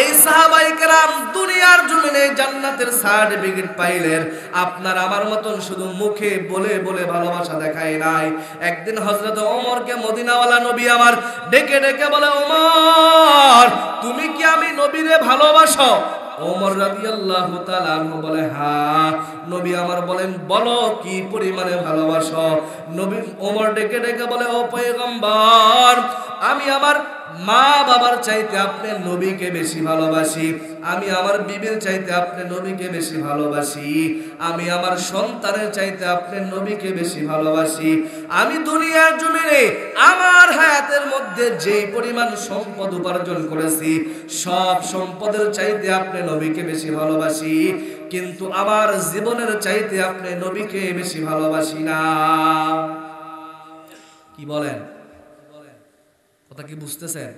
এই সাহাবায়ে কেরাম দুনিয়ার জমিনে জান্নাতের সার্টিফিকেট পাইলেন, আপনার আমার মতন শুধু মুখে বলে বলে ভালোবাসা দেখায় নাই। একদিন হযরত ওমরকে মদিনাওয়ালা নবী আমার ডেকে ডেকে বলে, ওমর তুমি কি আমি নবীরে ভালোবাসো? ওমর রাদিয়াল্লাহু তাআলা আনহু বলে, হ্যাঁ। নবী আমার বলেন, বলো কি পরিমাণে ভালোবাসো? নবী ওমর ডেকে ডেকে বলে, ও পয়গম্বর, আমি আমার মা বাবার চাইতে আপনি নবীকে বেশি ভালোবাসি, আমি আমার বিবির চাইতে আপনি নবীকে বেশি ভালোবাসি, আমি আমার সন্তানের চাইতে আপনি নবীকে বেশি ভালোবাসি। আমি দুনিয়ার জমিনে আমার হায়াতের মধ্যে যেই পরিমাণ সম্পদ উপার্জন করেছি, সব সম্পদের চাইতে আপনি নবীকে বেশি ভালোবাসি, কিন্তু আমার জীবনের চাইতে আপনি নবীকে বেশি ভালোবাসি না। কি বলেন? কথা কি বুঝতেছেন?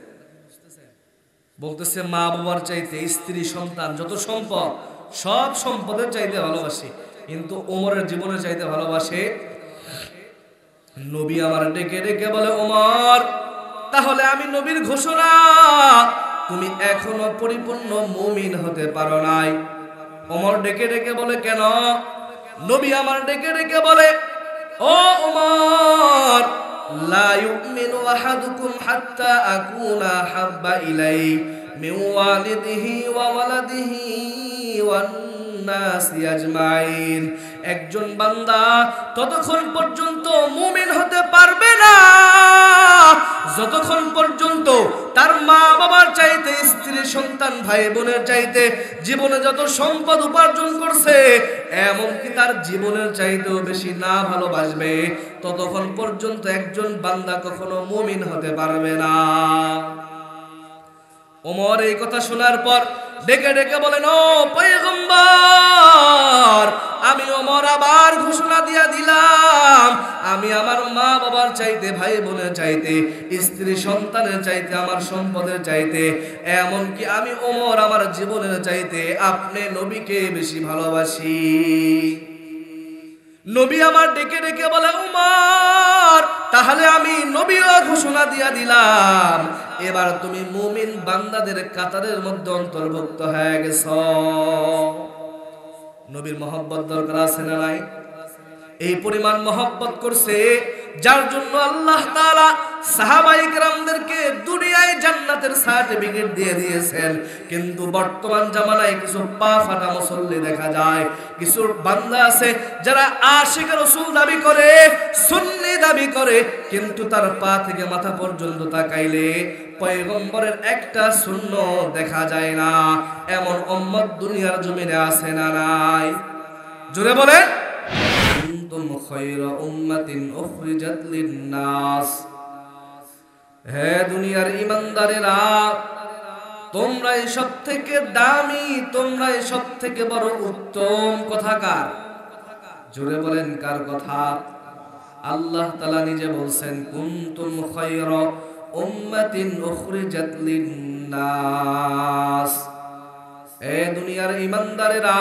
বলতেছে মা বাবার চাইতে, স্ত্রী সন্তান যত সম্পদ, সব সম্পদের চাইতে ভালোবাসি, কিন্তু ওমরের জীবনের চাইতে ভালোবাসে নবী। আমার ডেকে ডেকে বলে, ওমর তাহলে আমি নবীর ঘোষণা, তুমি এখনো পরিপূর্ণ মুমিন হতে পারো নাই। ওমর ডেকে ডেকে বলে, কেন? নবী আমার ডেকে ডেকে বলে, ও ওমর, লা ইউমিনু আহাদুকুম হাত্তা আকুনা হাব্বা ইলাইহি মিন ওয়ালিদিহি ওয়া ওয়ালাদিহি ওয়ান নাসি আজমাইন। একজন বান্দা ততক্ষণ পর্যন্ত মুমিন হতে পারবে না যতক্ষণ পর্যন্ত তার মা বাবার চাইতে, স্ত্রী সন্তান ভাই বোনের চাইতে জীবনে যত সম্পদ উপার্জন করছে, এমনকি তার জীবনের চাইতেও বেশি না ভালোবাসবে, ততক্ষণ পর্যন্ত একজন বান্দা কখনো মুমিন হতে পারবে না। ওমর এই কথা শোনার পর ডেকে ডেকে বলেন, ও পয়গম্বর, আমি ওমর আবার ঘোষণা দিয়া দিলাম, আমি আমার মা বাবার চাইতে, ভাই বোনের চাইতে, স্ত্রী সন্তানের চাইতে, আমার সম্পদের চাইতে, এমনকি আমি ওমর আমার জীবনের চাইতে আপনি নবীকে বেশি ভালোবাসি। নবী আমার ডেকে ডেকে বলে, ওমর তাহলে আমি নবীও ঘোষণা দিয়া দিলাম, এবার তুমি মুমিন বান্দাদের কাতারের মধ্যে অন্তর্ভুক্ত হয়ে গেছ। নবীর মহব্বত দরকার আছে না নাই? এই পরিমাণ মহব্বত করছে, যার জন্য আল্লাহ তাআলা সাহাবায়ে কেরামদেরকে দুনিয়ায় জান্নাতের সার্টিফিকেট দিয়ে দিয়েছেন। কিন্তু বর্তমান জামানায় কিছু পা ফাটা মুসল্লি দেখা যায়, কিছু বান্দা আছে যারা আশিক রাসূল দাবি করে, সুন্নি দাবি করে, কিন্তু তার পা থেকে মাথা পর্যন্ত তাকাইলে পয়গম্বরের একটা সুন্নাত দেখা যায় না। এমন উম্মত দুনিয়ার জমিনে আছে না নাই? জোরে বলেন। কুনতুম খায়রা উম্মাতিন উখরিজাত লিন-নাস। হে দুনিয়ার ঈমানদারেরা, তোমরাই সবথেকে দামি, তোমরাই সবথেকে বড় উত্তম। কথা কার? জোরে বলেন, কার কথা? আল্লাহ তাআলা নিজে বলছেন, কুনতুম খায়রা উম্মাতিন উখরিজাত লিন-নাস। হে দুনিয়ার ঈমানদারেরা,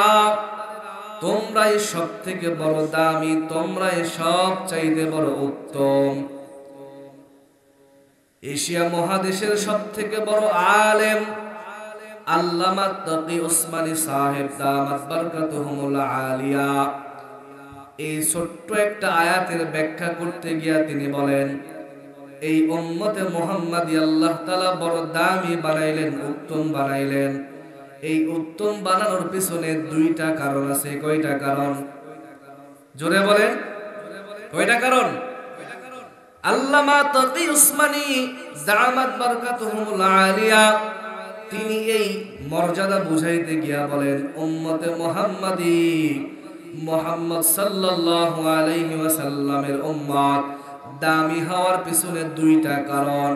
তোমরাই সবথেকে বড় দামি, তোমরাই সব চাইতে বড় উত্তম। এশিয়া মহাদেশের সবথেকে বড় আলেম আল্লামা তাকি উসমানী সাহেব দামাত বারকাতুহুমুল আলিয়া, এই ছোট্ট একটা আয়াতের ব্যাখ্যা করতে গিয়া তিনি বলেন, এই উম্মতে মুহাম্মাদি আল্লাহ তাআলা বড় দামি বানাইলেন, উত্তম বানাইলেন। এই উত্তম বানানোর পিছনে দুইটা কারণ আছে। কয়টা কারণ? জোরে বলেন, কয়টা কারণ? আল্লামা তাকি উসমানী দামাত বারকাতুহুমুল আলিয়া তিনি এই মর্যাদা বুঝাইতে গিয়া বলেন, উম্মতে মুহাম্মাদি, মুহাম্মদ সাল্লাল্লাহু আলাইহি ওয়াসাল্লামের উম্মত দামি হওয়ার পিছনে দুইটা কারণ।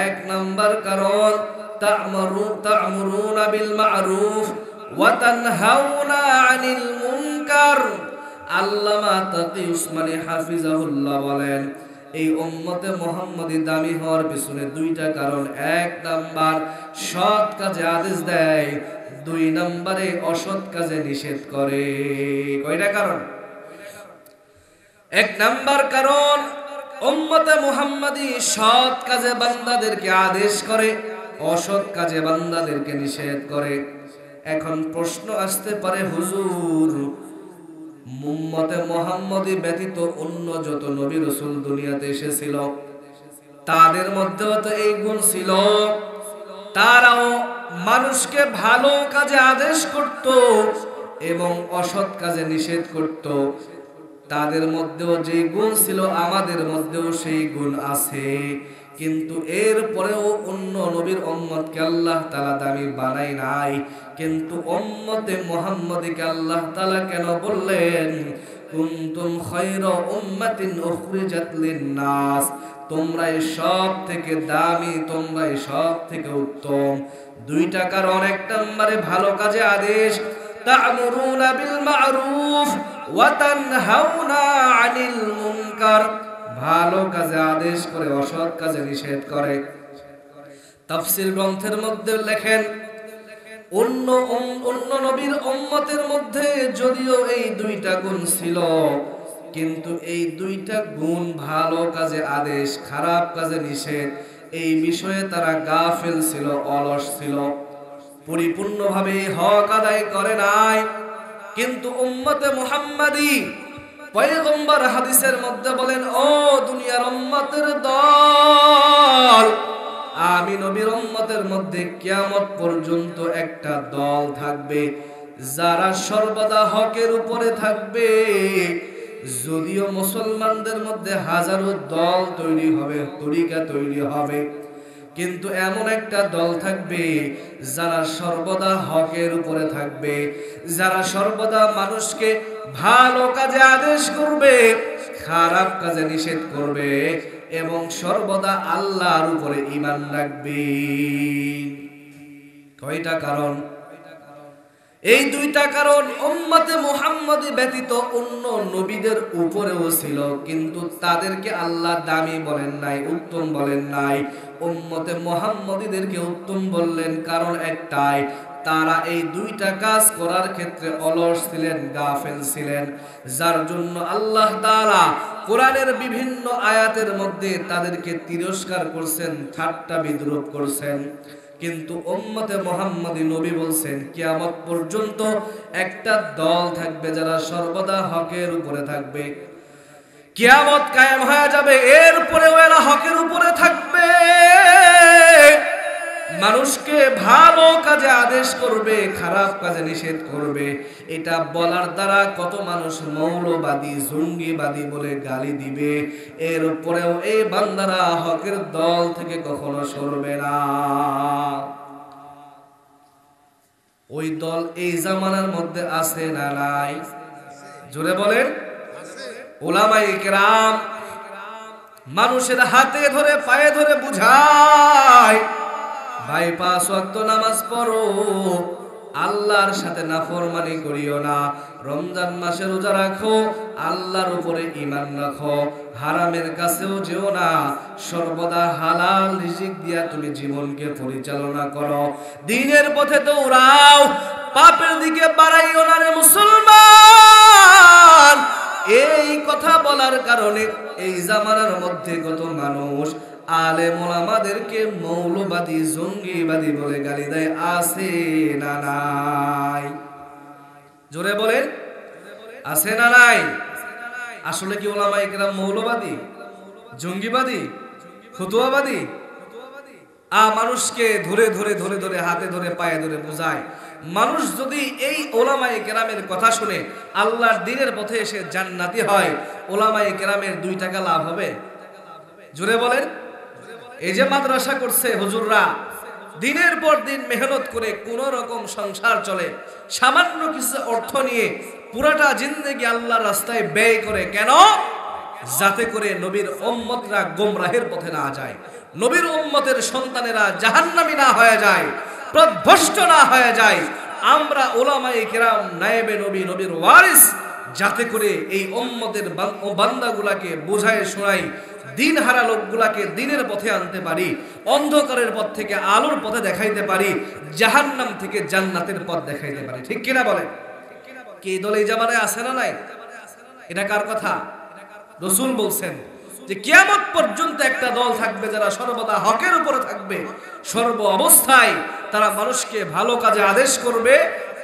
এক নাম্বার কারণ, তা'মুরুনা বিল মা'রুফ ওয়া তানহাউনা আনিল মুনকার। আল্লামা তাকি উসমানী হাফিজাহুল্লাহ বলেন, এই উম্মতে মুহাম্মাদি দামি হওয়ার পিছনে দুইটা কারণ। এক নাম্বার, সৎ কাজে আদেশ দেয়, দুই নম্বরে অসৎ কাজে নিষেধ করে। কয়টা কারণ? এক নাম্বার কারণ, উম্মতে মুহাম্মাদি সৎ কাজে বান্দাদেরকে আদেশ করে, অসৎ কাজে বান্দাদেরকে নিষেধ করে। এখন প্রশ্ন আসতে পারে, হুজুর উম্মতে মুহাম্মদী ব্যতীত অন্য যত নবী রাসূল দুনিয়াতে এসেছিল তাদের মধ্যেও তো এই গুণ ছিল, তারাও মানুষকে ভালো কাজে আদেশ করত এবং অসৎ কাজে নিষেধ করত। তাদের মধ্যেও যে গুণ ছিল আমাদের মধ্যেও সেই গুণ আছে, কিন্তু এরপরেও অন্য নবীর উম্মতকে আল্লাহ তাআলা দামি বানাই নাই। কিন্তু উম্মতে মুহাম্মদীকে আল্লাহ তাআলা কেন বললেন কুনতুম খায়রা উম্মাতিন উখরিজাত লিন-নাস, তোমরাই সব থেকে দামি, তোমরাই সব থেকে উত্তম। দুইটা কারণ, এক নম্বরে ভালো কাজে আদেশ, তা'মুরুনা বিল মা'রুফ ওয়া তানহাউনা আনিল মুনকার, ভালো কাজে আদেশ করে অসৎ কাজে নিষেধ করে। তাফসীর গ্রন্থের মধ্যে লেখেন অন্য নবীর উম্মতের মধ্যে যদিও এই দুইটা গুণ ছিল, কিন্তু এই দুইটা গুণ ভালো কাজে আদেশ, খারাপ কাজে নিষেধ, এই বিষয়ে তারা গাফিল ছিল, অলস ছিল, পরিপূর্ণভাবে হক আদায় করে নাই। কিন্তু উম্মতে মুহাম্মাদী পয়গম্বর হাদিসের মধ্যে বলেন, ও দুনিয়ার উম্মতের দল, আমি নবীর উম্মতের মধ্যে কিয়ামত পর্যন্ত একটা দল থাকবে যারা সর্বদা হকের উপরে থাকবে। যদিও মুসলমানদের মধ্যে হাজারো দল তৈরি হবে, তরিকা তৈরি হবে, কিন্তু এমন একটা দল থাকবে যারা সর্বদা হকের উপরে থাকবে, যারা সর্বদা মানুষকে ভালো কাজে আদেশ করবে, খারাপ কাজে নিষেধ করবে এবং সর্বদা আল্লাহর উপরে ঈমান রাখবে। কয়টা কারণ? এই দুইটা কারণ উম্মতে মুহাম্মদী ব্যতীত অন্য নবীদের উপরেও ছিল, কিন্তু তাদেরকে আল্লাহ দামি বলেন নাই, উত্তম বলেন নাই। উম্মতে মুহাম্মদীদেরকে উত্তম বললেন, কারণ একটাই, তারা এই দুইটা কাজ করার ক্ষেত্রে অলস ছিলেন, গাফেল ছিলেন, যার জন্য আল্লাহ তাআলা কোরআনের বিভিন্ন আয়াতের মধ্যে তাদেরকে তিরস্কার করছেন, ঠাট্টা বিদ্রূপ করছেন। কিন্তু উম্মতে মুহাম্মদী নবী বলছেন কিয়ামত পর্যন্ত একটা দল থাকবে যারা সর্বদা হকের উপরে থাকবে। কিয়ামত কায়েম হয়ে যাবে, এরপরেও এরা হকের উপরে থাকবে, মানুষকে ভালো কাজে আদেশ করবে, খারাপ কাজে নিষেধ করবে। এটা বলার দ্বারা কত মানুষ মৌলবাদী, জঙ্গিবাদী বলে গালি দিবে, এরপরেও এই বান্দারা হকের দল থেকে কখনো সরবে না। ওই দল এই জামানার মধ্যে আছে না নাই? জোরে বলেন। উলামায়ে কেরাম মানুষের হাতে ধরে পায়ে ধরে বুঝায়, ভাই 5 ওয়াক্ত নামাজ পড়ো, আল্লাহর সাথে নাফরমানি করিও না, রমজান মাসে রোজা রাখো, আল্লাহর উপরে ঈমান রাখো, হারামের কাছেও যেও না, সর্বদা হালাল রিজিক দিয়া তুমি জীবনকে পরিচালনা করো, দ্বীনের পথে দৌড়াও, পাপের দিকে বাড়াইও না রে মুসলমান। এই কথা বলার কারণে এই জামানার মধ্যে কত মানুষ আলেম ওলামাদেরকে মৌলবাদী, জঙ্গিবাদী বলে গালি দেয়, আছে না নাই? জোরে বলেন, আছে না নাই? আসলে কি ওলামায়ে কেরাম মৌলবাদী, জঙ্গিবাদী, ফতুয়াবাদী? মানুষকে ধরে ধরে ধরে ধরে হাতে ধরে পায়ে ধরে বোঝায়। মানুষ যদি এই ওলামায়ে কেরামের কথা শুনে আল্লাহর দ্বীনের পথে এসে জান্নাতি হয়, ওলামায়ে কেরামের 2 টাকা লাভ হবে? জোরে বলেন। এই যে মাদ্রাসা করছে হুজুররা, দিনের পর দিন মেহনত করে কোন রকম সংসার চলে, সামান্য কিছু অর্থ নিয়ে পুরাটা জিন্দেগি আল্লাহর রাস্তায় ব্যয় করে, কেন? যাতে করে নবীর উম্মতরা গোমরাহের পথে না যায়, নবীর উম্মতের সন্তানেরা জাহান্নামী না হয়ে যায়, পথভ্রষ্ট না হয়ে যায়। আমরা উলামায়ে কেরাম নায়েবে নবী, নবীর ওয়ারিস, যাতে করে এই উম্মতের বান্দাগুলাকে বোঝায় শোনাই, দিন হারা লোকগুলাকে দিনের পথে আনতে পারি, অন্ধকারের পথ থেকে আলোর পথে দেখাইতে পারি, জাহান্নাম থেকে জান্নাতের পথ দেখাইতে পারি। ঠিক কিনা বলেন? কি দল এই জামানায় আছে না নাই? এটা কার কথা? রাসূল বলছেন যে কিয়ামত পর্যন্ত একটা দল থাকবে যারা সর্বদা হকের উপরে থাকবে, সর্ব অবস্থায় তারা মানুষকে ভালো কাজে আদেশ করবে,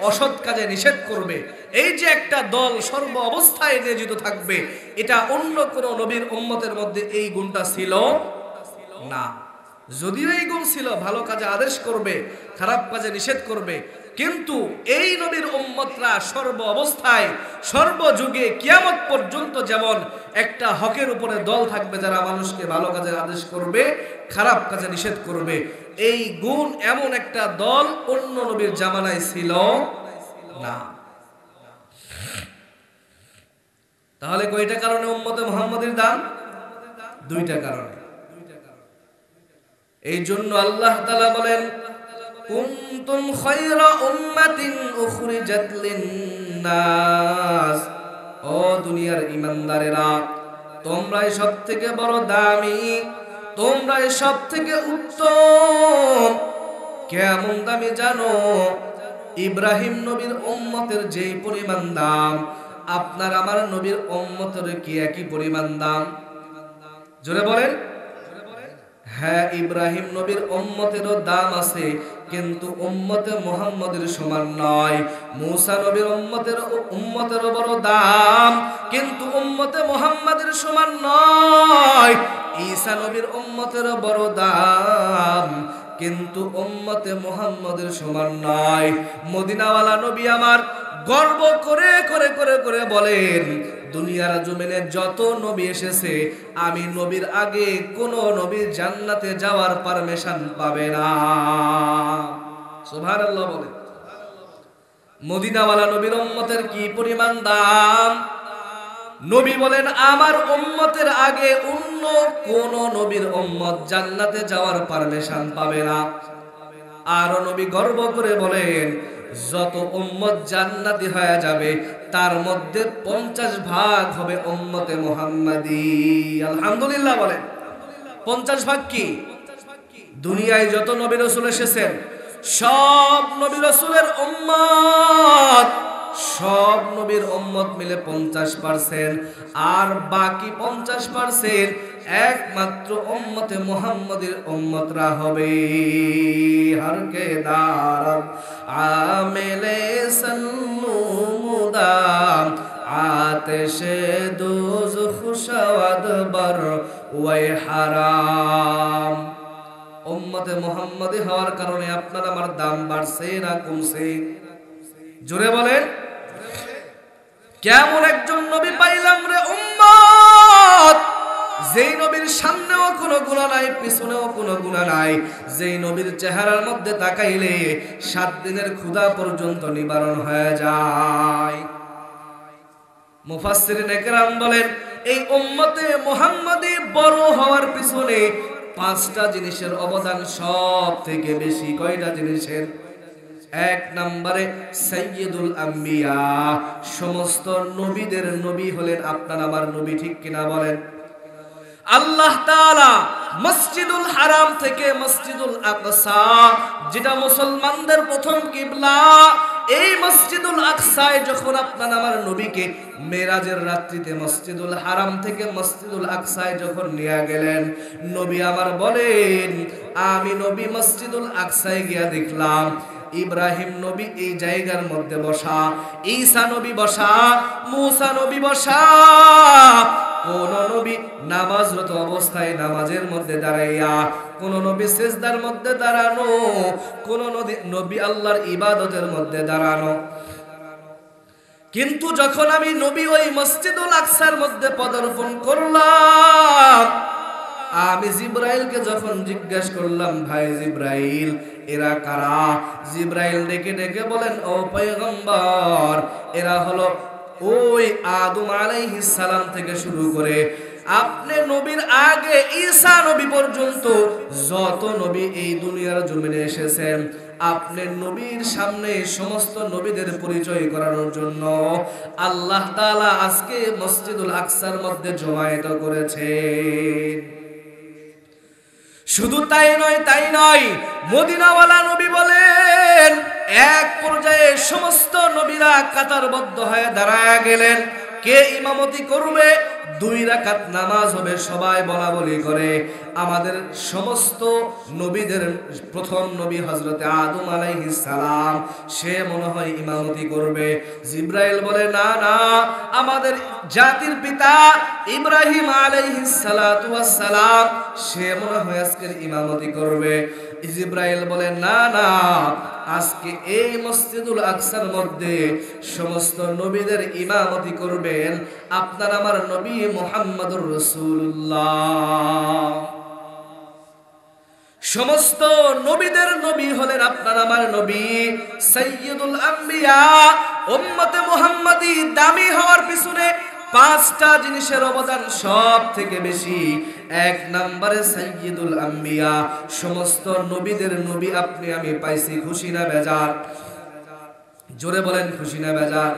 অসৎ কাজে নিষেধ করবে। এই যে একটা দল সর্ব অবস্থায় নিয়োজিত থাকবে, এটা অন্য কোন নবীর উম্মতের মধ্যে এই গুণটা ছিল না। যদিও এই গুণ ছিল, ভালো কাজে আদেশ করবে, খারাপ কাজে নিষেধ করবে, কিন্তু এই নবীর উম্মতরা সর্ব অবস্থায় সর্বযুগে কিয়ামত পর্যন্ত যেমন একটা হকের উপরে দল থাকবে যারা মানুষকে ভালো কাজে আদেশ করবে, খারাপ কাজে নিষেধ করবে, এই গুণ এমন একটা দল অন্য নবীর জামানায় ছিল না। তাহলে কয়টা কারণে উম্মতে মুহাম্মাদের দাম? দুইটা কারণে। এই জন্য আল্লাহ তাআলা বলেন, কুনতুম খায়রা উম্মাতিন উখরিজাত লিন-নাস, ও দুনিয়ার ঈমানদারেরা, তোমরাই সবথেকে বড় দামি, তোমরাই সবথেকে উত্তম। কেমন দামি জানো? ইব্রাহিম নবীর উম্মতের যে পরিমাণ দাম, আপনার আমার নবীর উম্মতের কি একই পরিমাণ দাম? জোরে বলেন। হ্যাঁ, ইব্রাহিম নবীর উম্মতেরও দাম আছে, কিন্তু উম্মতে মুহাম্মাদের সমান নয়। মূসা নবীর উম্মতেরও বড় দাম, কিন্তু উম্মতে মুহাম্মাদের সমান নয়। ঈসা নবীর উম্মতেরও বড় দাম, কিন্তু উম্মতে মুহাম্মাদের সমান নয়। মদিনাওয়ালা নবী আমার গর্ব করে করে করে করে বলেন, দুনিয়ার জমিনে যত নবী এসেছে, আমি নবীর আগে কোন নবী জান্নাতে যাওয়ার পারমিশন পাবে না। সুবহানাল্লাহ বলে। মদিনাওয়ালা নবীর উম্মতের কি পরিমাণ দাম? নবী বলেন, আমার উম্মতের আগে অন্য কোন নবীর উম্মত জান্নাতে যাওয়ার পারমিশন পাবে না। আর নবী গর্ব করে বলেন, যত উম্মত জান্নাতি হয়ে যাবে তার মধ্যে 50 ভাগ হবে উম্মতে মুহাম্মাদি। আলহামদুলিল্লাহ বলেন। 50 ভাগ কি? দুনিয়ায় যত নবী রাসূল এসেছেন, সব নবী রাসূলের উম্মত, সব নবীর উম্মত মিলে 50%, আর বাকি 50% একমাত্র উম্মতে মুহাম্মাদের উম্মতরা হবে। হর কে দার আমেলে সন্নুদাম, আতেশে দোজখ শাওয়াদ বর ওয়াই হারাম। উম্মতে মুহাম্মাদি হওয়ার কারণে আপনার আমার দাম বাড়ছে না কমছে? জোরে বলেন। কেমন একজন নবী পাইলাম রে উম্মত, যেই নবীর সামনেও কোনো গুনাহ নাই, পিছনেও কোনো গুনাহ নাই, যেই নবীর চেহারার মধ্যে তাকাইলে 7 দিনের ক্ষুধা পর্যন্ত নিবারণ হয়ে যায়। মুফাসসিরিন একরাম বলেন, এই উম্মতে মুহাম্মাদি বড় হওয়ার পিছনে 5টা জিনিসের অবদান সব থেকে বেশি। কয়টা জিনিসের? 1 নম্বরে সাইয়্যিদুল আম্বিয়া, সমস্ত নবীদের নবী হলেন আপনার আমার নবী। ঠিক কিনা বলেন? আল্লাহ তাআলা মসজিদুল হারাম থেকে মসজিদুল আকসা, যেটা মুসলমানদের প্রথম কিবলা, এই মসজিদুল আকসায় যখন আপনার আমার নবীকে মেরাজের রাত্রিতে মসজিদুল হারাম থেকে মসজিদুল আকসায় যখন নিয়ে গেলেন, নবী আমার বলেন, আমি নবী মসজিদুল আকসায় গিয়া দেখলাম ইব্রাহিম নবী এই জায়গার মধ্যে বসা, ঈসা নবী বসা, মূসা নবী বসা। কোন নবী নামাজরত অবস্থায় নামাজের মধ্যে দাঁড়াইয়া, কোন নবী সিজদার মধ্যে দাঁড়ানো, কোন নবী আল্লাহর ইবাদতের মধ্যে দাঁড়ানো। কিন্তু যখন আমি নবী ওই মসজিদুল আকসার মধ্যে পদার্পণ করলাম, আমি জিব্রাইলকে যখন জিজ্ঞাসা করলাম, ভাই জিব্রাইল, এরা কারা? জিব্রাইল ডেকে ডেকে বলেন, ও পয়গম্বর, এরা হলো ওই আদম আলাইহিস সালাম থেকে শুরু করে আপনি নবীর আগে ঈসা নবী পর্যন্ত যত নবী এই দুনিয়ার জমিনে এসেছেন, আপনার নবীর সামনে সমস্ত নবীদের পরিচয় করানোর জন্য আল্লাহ তাআলা আজকে মসজিদুল আকসার মধ্যে জমায়েত করেছেন। শুধু তাই নয়, মদিনাওয়ালা নবী বলেন, এক পর্যায়ে সমস্ত নবীরা কাতারবদ্ধ হয়ে দাঁড়ায় গেলেন। কে ইমামতি করবে? 2 রাকাত নামাজ হবে, সবাই বলা বলি করে। আমাদের সমস্ত নবীদের প্রথম নবী হযরত আদম আলাইহিস সালাম, সে মনে হয় ইমামতি করবে। জিবরাইল বলে না না, আমাদের জাতির পিতা ইব্রাহিম আলাইহিস সালাতু ওয়াস সালাম, সে মনে হয় আজকের ইমামতি করবে। জিবরাইল বলে না না, আজকে এই মসজিদুল আকসার মধ্যে সমস্ত নবীদের ইমামতি করবেন আপনার আমার নবী মুহাম্মদুর রাসূলুল্লাহ। সমস্ত নবীদের নবী হলেন আপনার আমার নবী সাইয়্যিদুল আম্বিয়া। উম্মতে মুহাম্মাদি দামি হওয়ার পিছনে 5টা জিনিসের অবদান সব থেকে বেশি। 1 নম্বরে সাইয়্যিদুল আম্বিয়া, সমস্ত নবীদের নবী আপনি আমি পাইছি, খুশি না বেজার? জোরে বলেন খুশি না বেজার?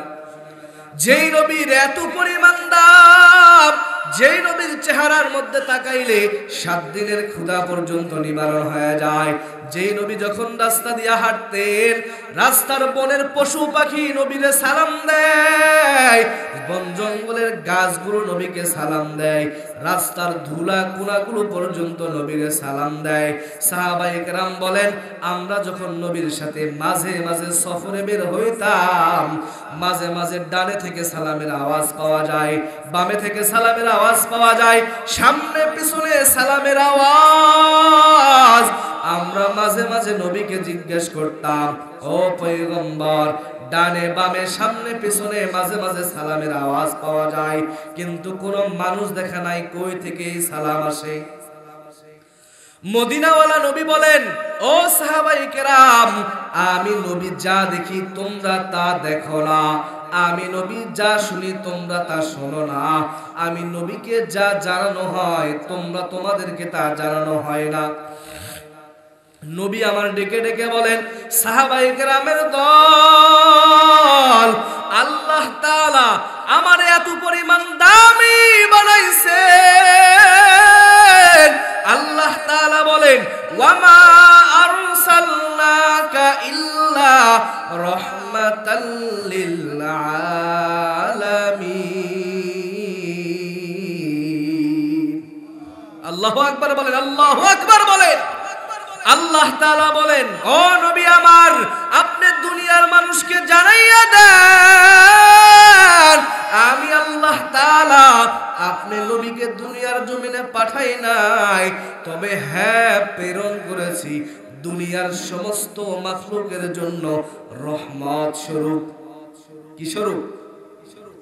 যেই নবীর এত পরিমাণ দাম, যেই নবীর চেহারার মধ্যে তাকাইলে 7 দিনের ক্ষুধা পর্যন্ত নিবারণ হয়ে যায়, যেই নবী যখন রাস্তা দিয়ে হাঁটতেন রাস্তার বনের পশু পাখি নবীরে সালাম দেয়, বন জঙ্গলের গাছগুলো নবীকে সালাম দেয়, রাস্তার ধুলা কোনাগুলো পর্যন্ত নবীরে সালাম দেয়। সাহাবায়ে কেরাম বলেন, আমরা যখন নবীর সাথে মাঝে মাঝে সফরে বের হইতাম, মাঝে মাঝে ডানে থেকে সালামের আওয়াজ পাওয়া যায়, বামে থেকে সালামের আওয়াজ পাওয়া যায়, সামনে পিছনে সালামের আওয়াজ। আমরা মাঝে মাঝে নবীকে জিজ্ঞেস করতাম, ও পয়গম্বর, ডানে বামে সামনে পিছনে মাঝে মাঝে সালামের আওয়াজ পাওয়া যায়, কিন্তু কোন মানুষ দেখা নাই, কই থেকে এই সালাম আসে? মদিনাওয়ালা নবী বলেন, ও সাহাবায়ে কেরাম, আমি নবী যা দেখি তোমরা তা দেখো না, আমি নবী যা শুনি তোমরা তা শোনো না, আমি নবীকে যা জানানো হয় তোমরা তোমাদেরকে তা জানানো হয় না। নবী আমার ডেকে ডেকে বলেন, সাহাবায়ে কেরামের দল, আল্লাহ তাআলা আমার এত পরিমাণ দামি বানাইছে। আল্লাহ তাআলা বলেন, ওয়ামা আরসালনাকা ইল্লা রাহমাতাল লিল আলামিন। আল্লাহু আকবার বলেন, আল্লাহু আকবার বলেন। আল্লাহ তাআলা বলেন, ও নবী আমার, আপনি দুনিয়ার মানুষকে জানাইয়া দেন আমি আল্লাহ তাআলা আপনি নবীকে দুনিয়ার জমিনে পাঠাই নাই, তবে হ্যাঁ প্রেরণ করেছি দুনিয়ার সমস্ত মাখলুকের জন্য রহমত স্বরূপ। কি স্বরূপ?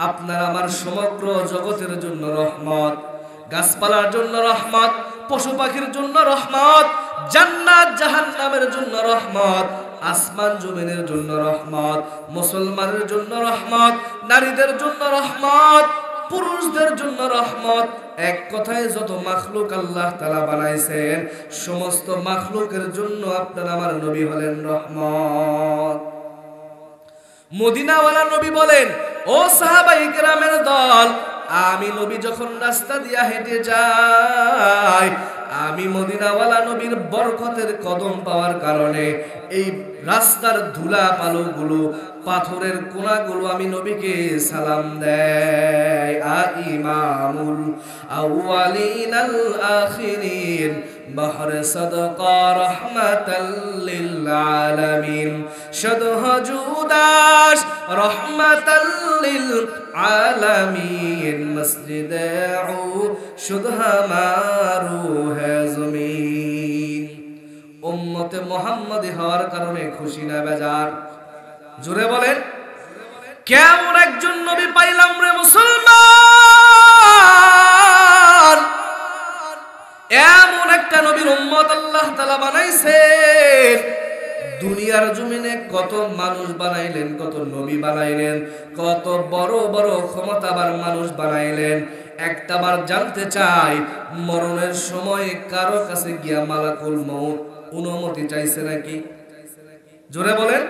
আপনার আমার সমগ্র জগতের জন্য রহমত, গাছপালার জন্য রহমত, পশু পাখির জন্য রহমত, জান্নাত জাহান্নামের জন্য রহমত, আসমান জমিনের জন্য রহমত, মুসলমানের জন্য রহমত, নারীদের জন্য রহমত, পুরুষদের জন্য রহমত। এক কথায় যত মাখলুক আল্লাহ তাআলা বানাইছেন, সমস্ত মাখলুকের জন্য আপনার আমার নবী হলেন রহমত। মদিনাওয়ালা নবী বলেন, ও সাহাবায়ে কেরামের দল, আমি নবী যখন রাস্তা দিয়া হেঁটে যাই, আমি মদিনাওয়ালা নবীর বরকতের কদম পাওয়ার কারণে এই রাস্তার ধুলা পালকগুলো, পাথরের কোনাগুলো আমি নবীকে সালাম দেই। ইমামুল আউয়ালিন আল আখিরিন, বাহরে সাদকা রাহমাতাল লিল আলামিন, শাদহ জুদাস রাহমাতাল লিল আলামিন, মসজিদে উ শুদহা মারু হে জমিন। উম্মতে মুহাম্মাদি হওয়ার কারণে খুশি না বেজার? জোরে বলেন, কেমন একজন নবী পাইলাম রে মুসলমান, এমন একটা নবীর উম্মত আল্লাহ তাআলা বানাইছেন। দুনিয়ার জমিনে কত মানুষ বানাইলেন, কত নবী বানাইলেন, কত বড় বড় ক্ষমতাবান মানুষ বানাইলেন। একটাবার জানতে চাই, মরণের সময় কারো কাছে গিয়া মালাকুল মউত অনুমতি চাইছে নাকি? জোরে বলেন,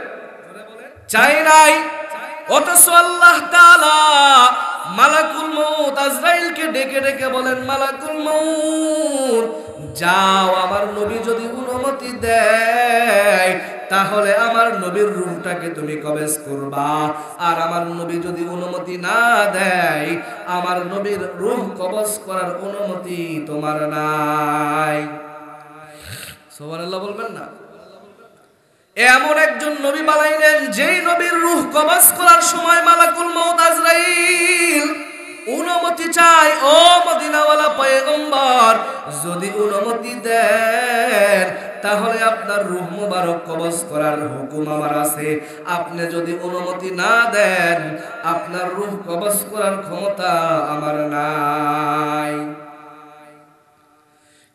চাই নাই। অথচ আল্লাহ তাআলা মালাকুল মউত আজরাইলকে ডেকে ডেকে বলেন, মালাকুল মউত যাও, আমার নবী যদি অনুমতি দেয় তাহলে আমার নবীর রূহটাকে তুমি কবজ করবা। আর আমার নবী যদি অনুমতি না দেয়, আমার নবীর রূহ কবজ করার অনুমতি তোমার নাই। সুবহানাল্লাহ বলবেন না? এমন একজন নবী বানাইলেন যেই নবীর রূহ কবজ করার সময় মালাকুল মউত আজরাইল অনুমতি চাই। ও মদিনাওয়ালা পয়গম্বর, যদি অনুমতি দেন তাহলে আপনার রূহ মুবারক কবজ করার হুকুম আমার আছে। আপনি যদি অনুমতি না দেন, আপনার রূহ কবজ করার ক্ষমতা আমার নাই।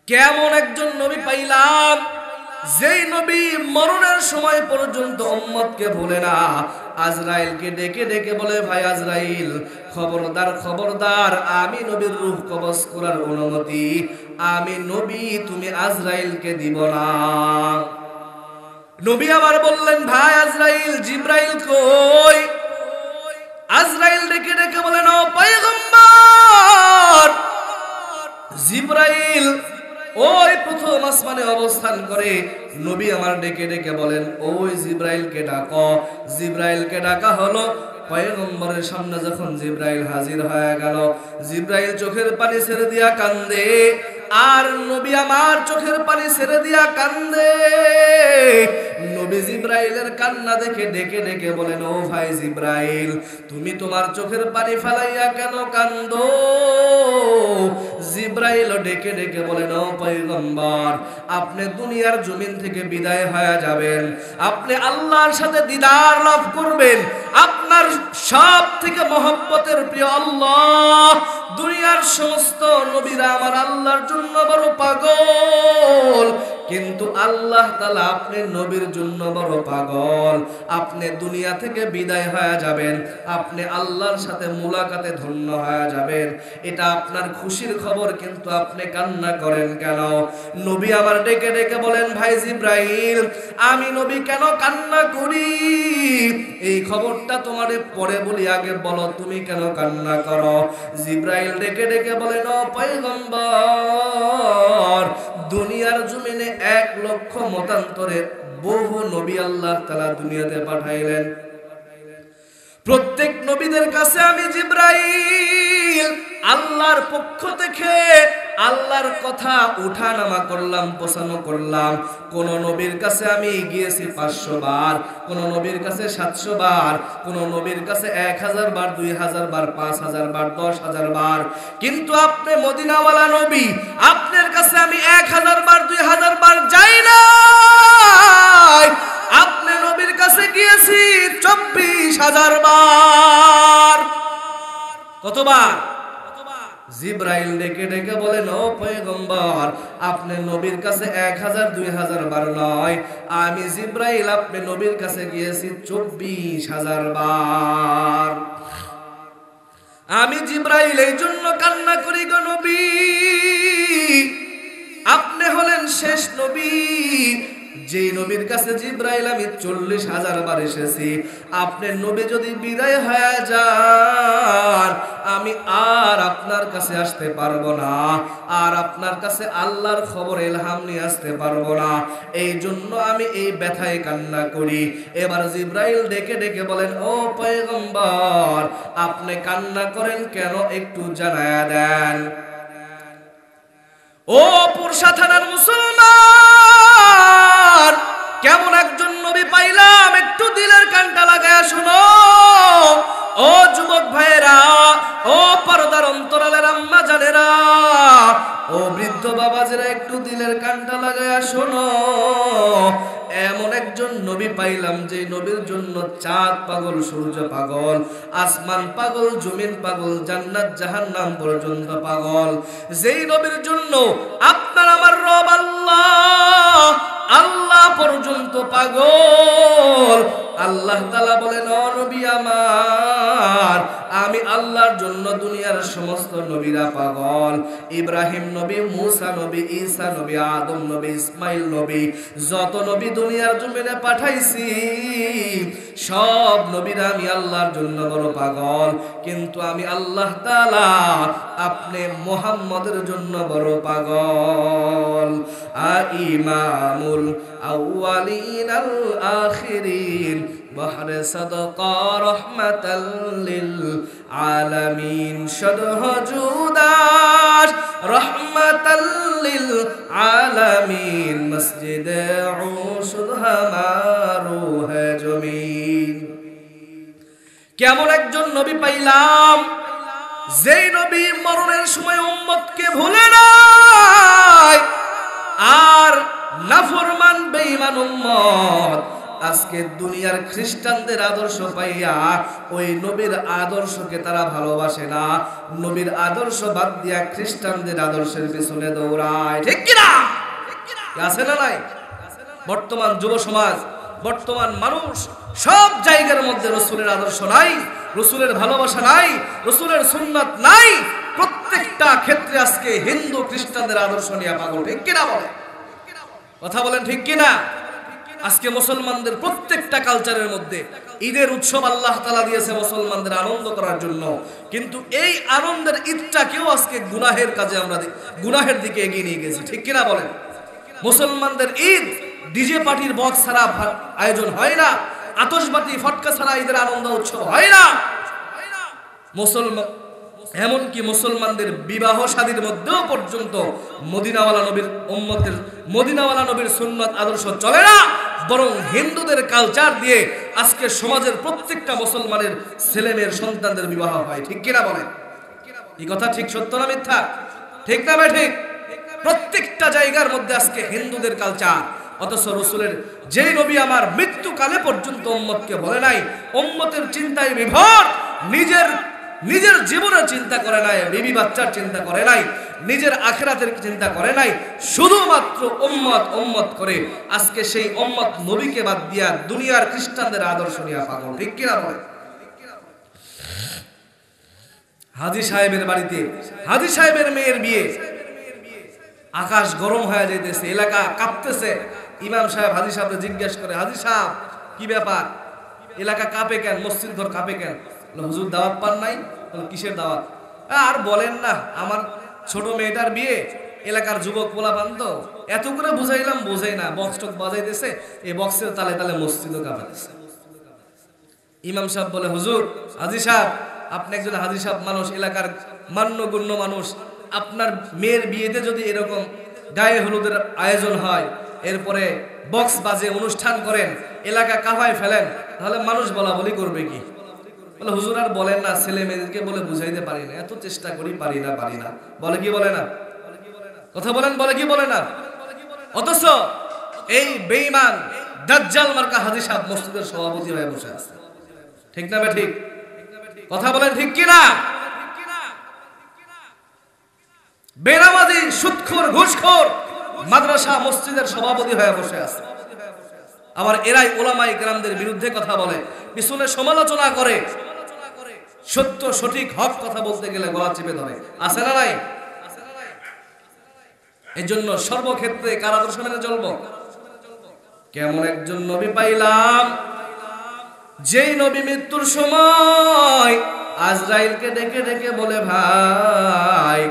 কেমন একজন নবী পাইলাম যেই নবী মরণের সময় পর্যন্ত উম্মতকে ভুলে না। আজরাইলকে ডেকে ডেকে বলে, ভাই আজরাইল, খবরদার খবরদার, আমি নবীর রূহ কবজ করার অনুমতি আমি নবী, তুমি আজরাইলকে দিব না। নবী আবার বললেন, ভাই আজরাইল, জিব্রাইল কই? আজরাইল ডেকে ডেকে বলেন, ও পয়গম্বর, জিব্রাইল ওই প্রথম আসমানে অবস্থান করে। নবী আমার ডেকে ডেকে বলেন, ওই জিব্রাইলকে ডাকো। জিব্রাইলকে ডাকা হলো। পয়গম্বরের সামনে যখন জিব্রাইল হাজির হয়ে গেল, জিব্রাইল চোখের পানি ছেড়ে দিয়া কান্দে, আর নবী আমার চোখের পানি ছেড়ে দিয়া কান্দে। নবী জিব্রাইলের কান্না দেখে ডেকে ডেকে বলেন, ও ভাই জিব্রাইল, তুমি তোমার চোখের পানি ফেলাইয়া কেন কান্দো? জিব্রাইল ডেকে ডেকে বলেন, ও পয়গম্বর, আপনি দুনিয়ার জমিন থেকে বিদায় হয়ে যাবেন, আপনি আল্লাহর সাথে দিদার লাভ করবেন। আপনার সব থেকে মহব্বতের প্রিয় আল্লাহ, দুনিয়ার সমস্ত নবীরা আমার আল্লাহর জন্য বড় পাগল, কিন্তু আল্লাহ তাআলা আপনি নবীর জন্য বড় পাগল। আপনি দুনিয়া থেকে বিদায় হয়ে যাবেন, আপনি আল্লাহর সাথে মুলাকাতে ধন্য হয়ে যাবেন, এটা আপনার খুশির খবর, কিন্তু আপনি কান্না করেন কেন? নবী আবার ডেকে ডেকে বলেন, ভাই জিব্রাইল, আমি নবী কেন কান্না করি এই খবরটা তোমারে পরে বলি, আগে বলো তুমি কেন কান্না করো? জিব্রাইল ডেকে ডেকে বলেন, ও পয়গম্বর, দুনিয়ার জমিনে 1 লক্ষ মতান্তরে বহু নবী আল্লাহ তাআলা দুনিয়াতে পাঠাইলেন। প্রত্যেক নবীদের কাছে আমি জিব্রাইল আল্লাহর পক্ষ থেকে আল্লাহর কথা উঠানামা করলাম, পৌঁছানো করলাম। কোন নবীর কাছে আমি গিয়েছি 500 বার, কোন নবীর কাছে 700 বার, কোন নবীর কাছে 1000 বার, 2000 বার, 5000 বার, 10000 বার, কিন্তু আপনি মদিনাওয়ালা নবী, আপনার কাছে আমি 1000 বার, 2000 বার যাই না। আপনি নবীর কাছে গিয়েছি 24000 বার। কতবার? জিব্রাইল ডেকে ডেকে বলেন, ও পয়গম্বর, আপনি নবীর কাছে 1000 2000 বার নয়, আমি জিব্রাইল আপনি নবীর কাছে গিয়েছি 24000 বার। আমি জিব্রাইল এই জন্য কান্না করি গো নবী, আপনি হলেন শেষ নবী, যেই নবীর কাছে জিব্রাইল আমি 40000 বার এসেছি। আপনার নবী যদি বিদায় হয়ে যান, আমি আর আপনার কাছে আসতে পারবো না, আর আপনার কাছে আল্লাহর খবর ইলহাম নিয়ে আসতে পারবো না। এই জন্য আমি এই ব্যথায় কান্না করি। এবার জিব্রাইল ডেকে ডেকে বলেন, ও পয়গম্বর, আপনি কান্না করেন কেন একটু জানায়া দেন। ও পুরসা থানার মুসলমান, কেমন একজন নবী পাইলাম, একটু দিলের কানটা লাগায়া শুনো। ও যুবক ভাইয়েরা, ও পর্দার অন্তরালের আম্মা জানেরা, ও বৃদ্ধ বাবাজিরা, একটু দিলের কানটা লাগায়া শোনো। এমন একজন নবী পাইলাম যে নবীর জন্য চাঁদ পাগল, সূর্য পাগল, আসমান পাগল, জমিন পাগল, জান্নাত জাহান্নাম পর্যন্ত পাগল। যেই নবীর জন্য আপনার আমার রব আল্লাহ পর্যন্ত পাগল। আল্লাহ তাআলা বলেন, ও নবী আমার, আমি আল্লাহর জন্য দুনিয়ার সমস্ত নবীরা পাগল। ইব্রাহিম নবী, মুসা নবী, ঈসা নবী, আদম নবী, ইসমাইল নবী, যত নবী দুনিয়ার জমিনে পাঠাইছি সব নবীরা আমি আল্লাহর জন্য বড় পাগল, কিন্তু আমি আল্লাহ তাআলা আপনি মুহাম্মদের জন্য বড় পাগল। ইমামুল আউয়ালিন আল আখিরিন বহর সাদকা রহমাতাল লিল আলামিন, শদহ জুদাস রহমাতাল লিল আলামিন, মসজিদে উসুদ হামারু হে জমিন। কেমন একজন নবী পাইলাম যেই নবী মরণের সময় উম্মতকে ভুলে নাই, আর নাফরমান বেঈমান উম্মত আজকে দুনিয়ার খ্রিস্টানদের আদর্শ পাইয়া ওই নবীর আদর্শকে তারা ভালোবাসে না, নবীর আদর্শ বাদ দিয়া খ্রিস্টানদের আদর্শের পিছনে দৌড়ায়। ঠিক কিনা? আছে না নাই? বর্তমান যুব সমাজ, বর্তমান মানুষ সব জায়গার মধ্যে রসুলের আদর্শ নাই, রসুলের ভালোবাসা নাই, রসুলের সুন্নাত নাই। প্রত্যেকটা ক্ষেত্রে আজকে হিন্দু খ্রিস্টানদের আদর্শ নিয়ে পাগল। ঠিক কিনা বলে? কথা বলেন ঠিক কিনা? আজকে মুসলমানদের প্রত্যেকটা কালচারের মধ্যে ঈদের উৎসব আল্লাহ তাআলা দিয়েছে মুসলমানদের আনন্দ করার জন্য, কিন্তু এই আনন্দের ঈদটাকেও আজকে গুনাহের কাজে আমরা গুনাহের দিকে এগিয়ে নিয়ে গেছি। ঠিক কিনা বলেন? মুসলমানদের ঈদ ডিজে পার্টির বক্স ছাড়া আয়োজন হয় না, আতশবাতি ফটকা ছাড়া ঈদের আনন্দ উৎসব হয় না। মুসলমান এমনকি মুসলমানদের বিবাহ শাদীর মধ্যেও পর্যন্ত মদিনাওয়ালা নবীর উম্মতের মদিনাওয়ালা নবীর সুন্নাত আদর্শ চলে না, বরং হিন্দুদের কালচার দিয়ে আজকে সমাজের প্রত্যেকটা মুসলমানের ছেলেমেয়ের সন্তানদের বিবাহ হয়। ঠিক কিনা বলেন? এই কথা ঠিক সত্য না মিথ্যা? ঠিক না ভাই? ঠিক। প্রত্যেকটা জায়গার মধ্যে আজকে হিন্দুদের কালচার, অথচ রসুলের যেই নবী আমার মৃত্যুকালে পর্যন্ত উম্মতকে বলে নাই, উম্মতের চিন্তায় বিভোর, নিজের জীবনের চিন্তা করে নাই, বিবি বাচ্চার চিন্তা করে নাই, নিজের আখিরাতের চিন্তা করে নাই, শুধুমাত্র উম্মত উম্মত করে আজকে সেই উম্মত নবীকে বাদ দিয়া দুনিয়ার খ্রিস্টানদের আদর্শ নিয়ে পাগল। ঠিক কিনা বলে? হাজী সাহেবের বাড়িতে হাজী সাহেবের মেয়ের বিয়ে, আকাশ গরম হয়ে যাইতেছে, এলাকা কাঁপতেছে। ইমাম সাহেব হাজী সাহেবকে জিজ্ঞেস করে, হাজী সাহেব কি ব্যাপার, এলাকা কাঁপে কেন, মসজিদ ঘর কাঁপে কেন? হুজুর দাওয়াত পান নাই? কিসের দাওয়াত? আর বলেন না, আমার ছোট মেয়েটার বিয়ে, এলাকার যুবক পোলা বান্ধ, এত করে বুঝাইলাম বোঝাই না, বক্স টক বাজাইতেছে, এই বক্সের তালে তালে মসজিদও কাঁপাতেছে। ইমাম সাহেব বলে, হুজুর, হাজী সাহেব আপনি একজন হাজী সাহেব মানুষ, এলাকার মান্যগণ্য মানুষ, আপনার মেয়ের বিয়েতে যদি এরকম গায়ে হলুদের আয়োজন হয়, এরপরে বক্স বাজে অনুষ্ঠান করেন, এলাকা কাঁপায় ফেলেন, তাহলে মানুষ বলা বলি করবে কি? বলে, হুজুর আর বলেন না, ছেলে মেয়েদেরকে বলে বুঝাইতে পারি না, এত চেষ্টা করি পারি না। বলে কি বলে না? কথা বলেন, বলে কি বলে না? অথচ এই বেঈমান দাজ্জাল মার্কা হাজী সাহেব মসজিদের সভাপতি হয়ে বসে আছে। ঠিক না ভাই? ঠিক। কথা বলেন ঠিক কিনা? বেনামাজি, সুদখোর, ঘুষখোর মাদ্রাসা মসজিদের সভাপতি হয়ে বসে আছে। আবার এরাই উলামায়ে কেরামদের বিরুদ্ধে কথা বলে, পিছনে সমালোচনা করে, সত্য সঠিক হক কথা বলতে গেলে গলা চেপে ধরে। আছে না নাই? এই জন্য সর্বক্ষেত্রে কার আদর্শ মেনে চলবো? কেমন একজন নবী পাইলাম যেই নবী মৃত্যুর সময় আজরাইলকে ডেকে ডেকে বলে, ভাই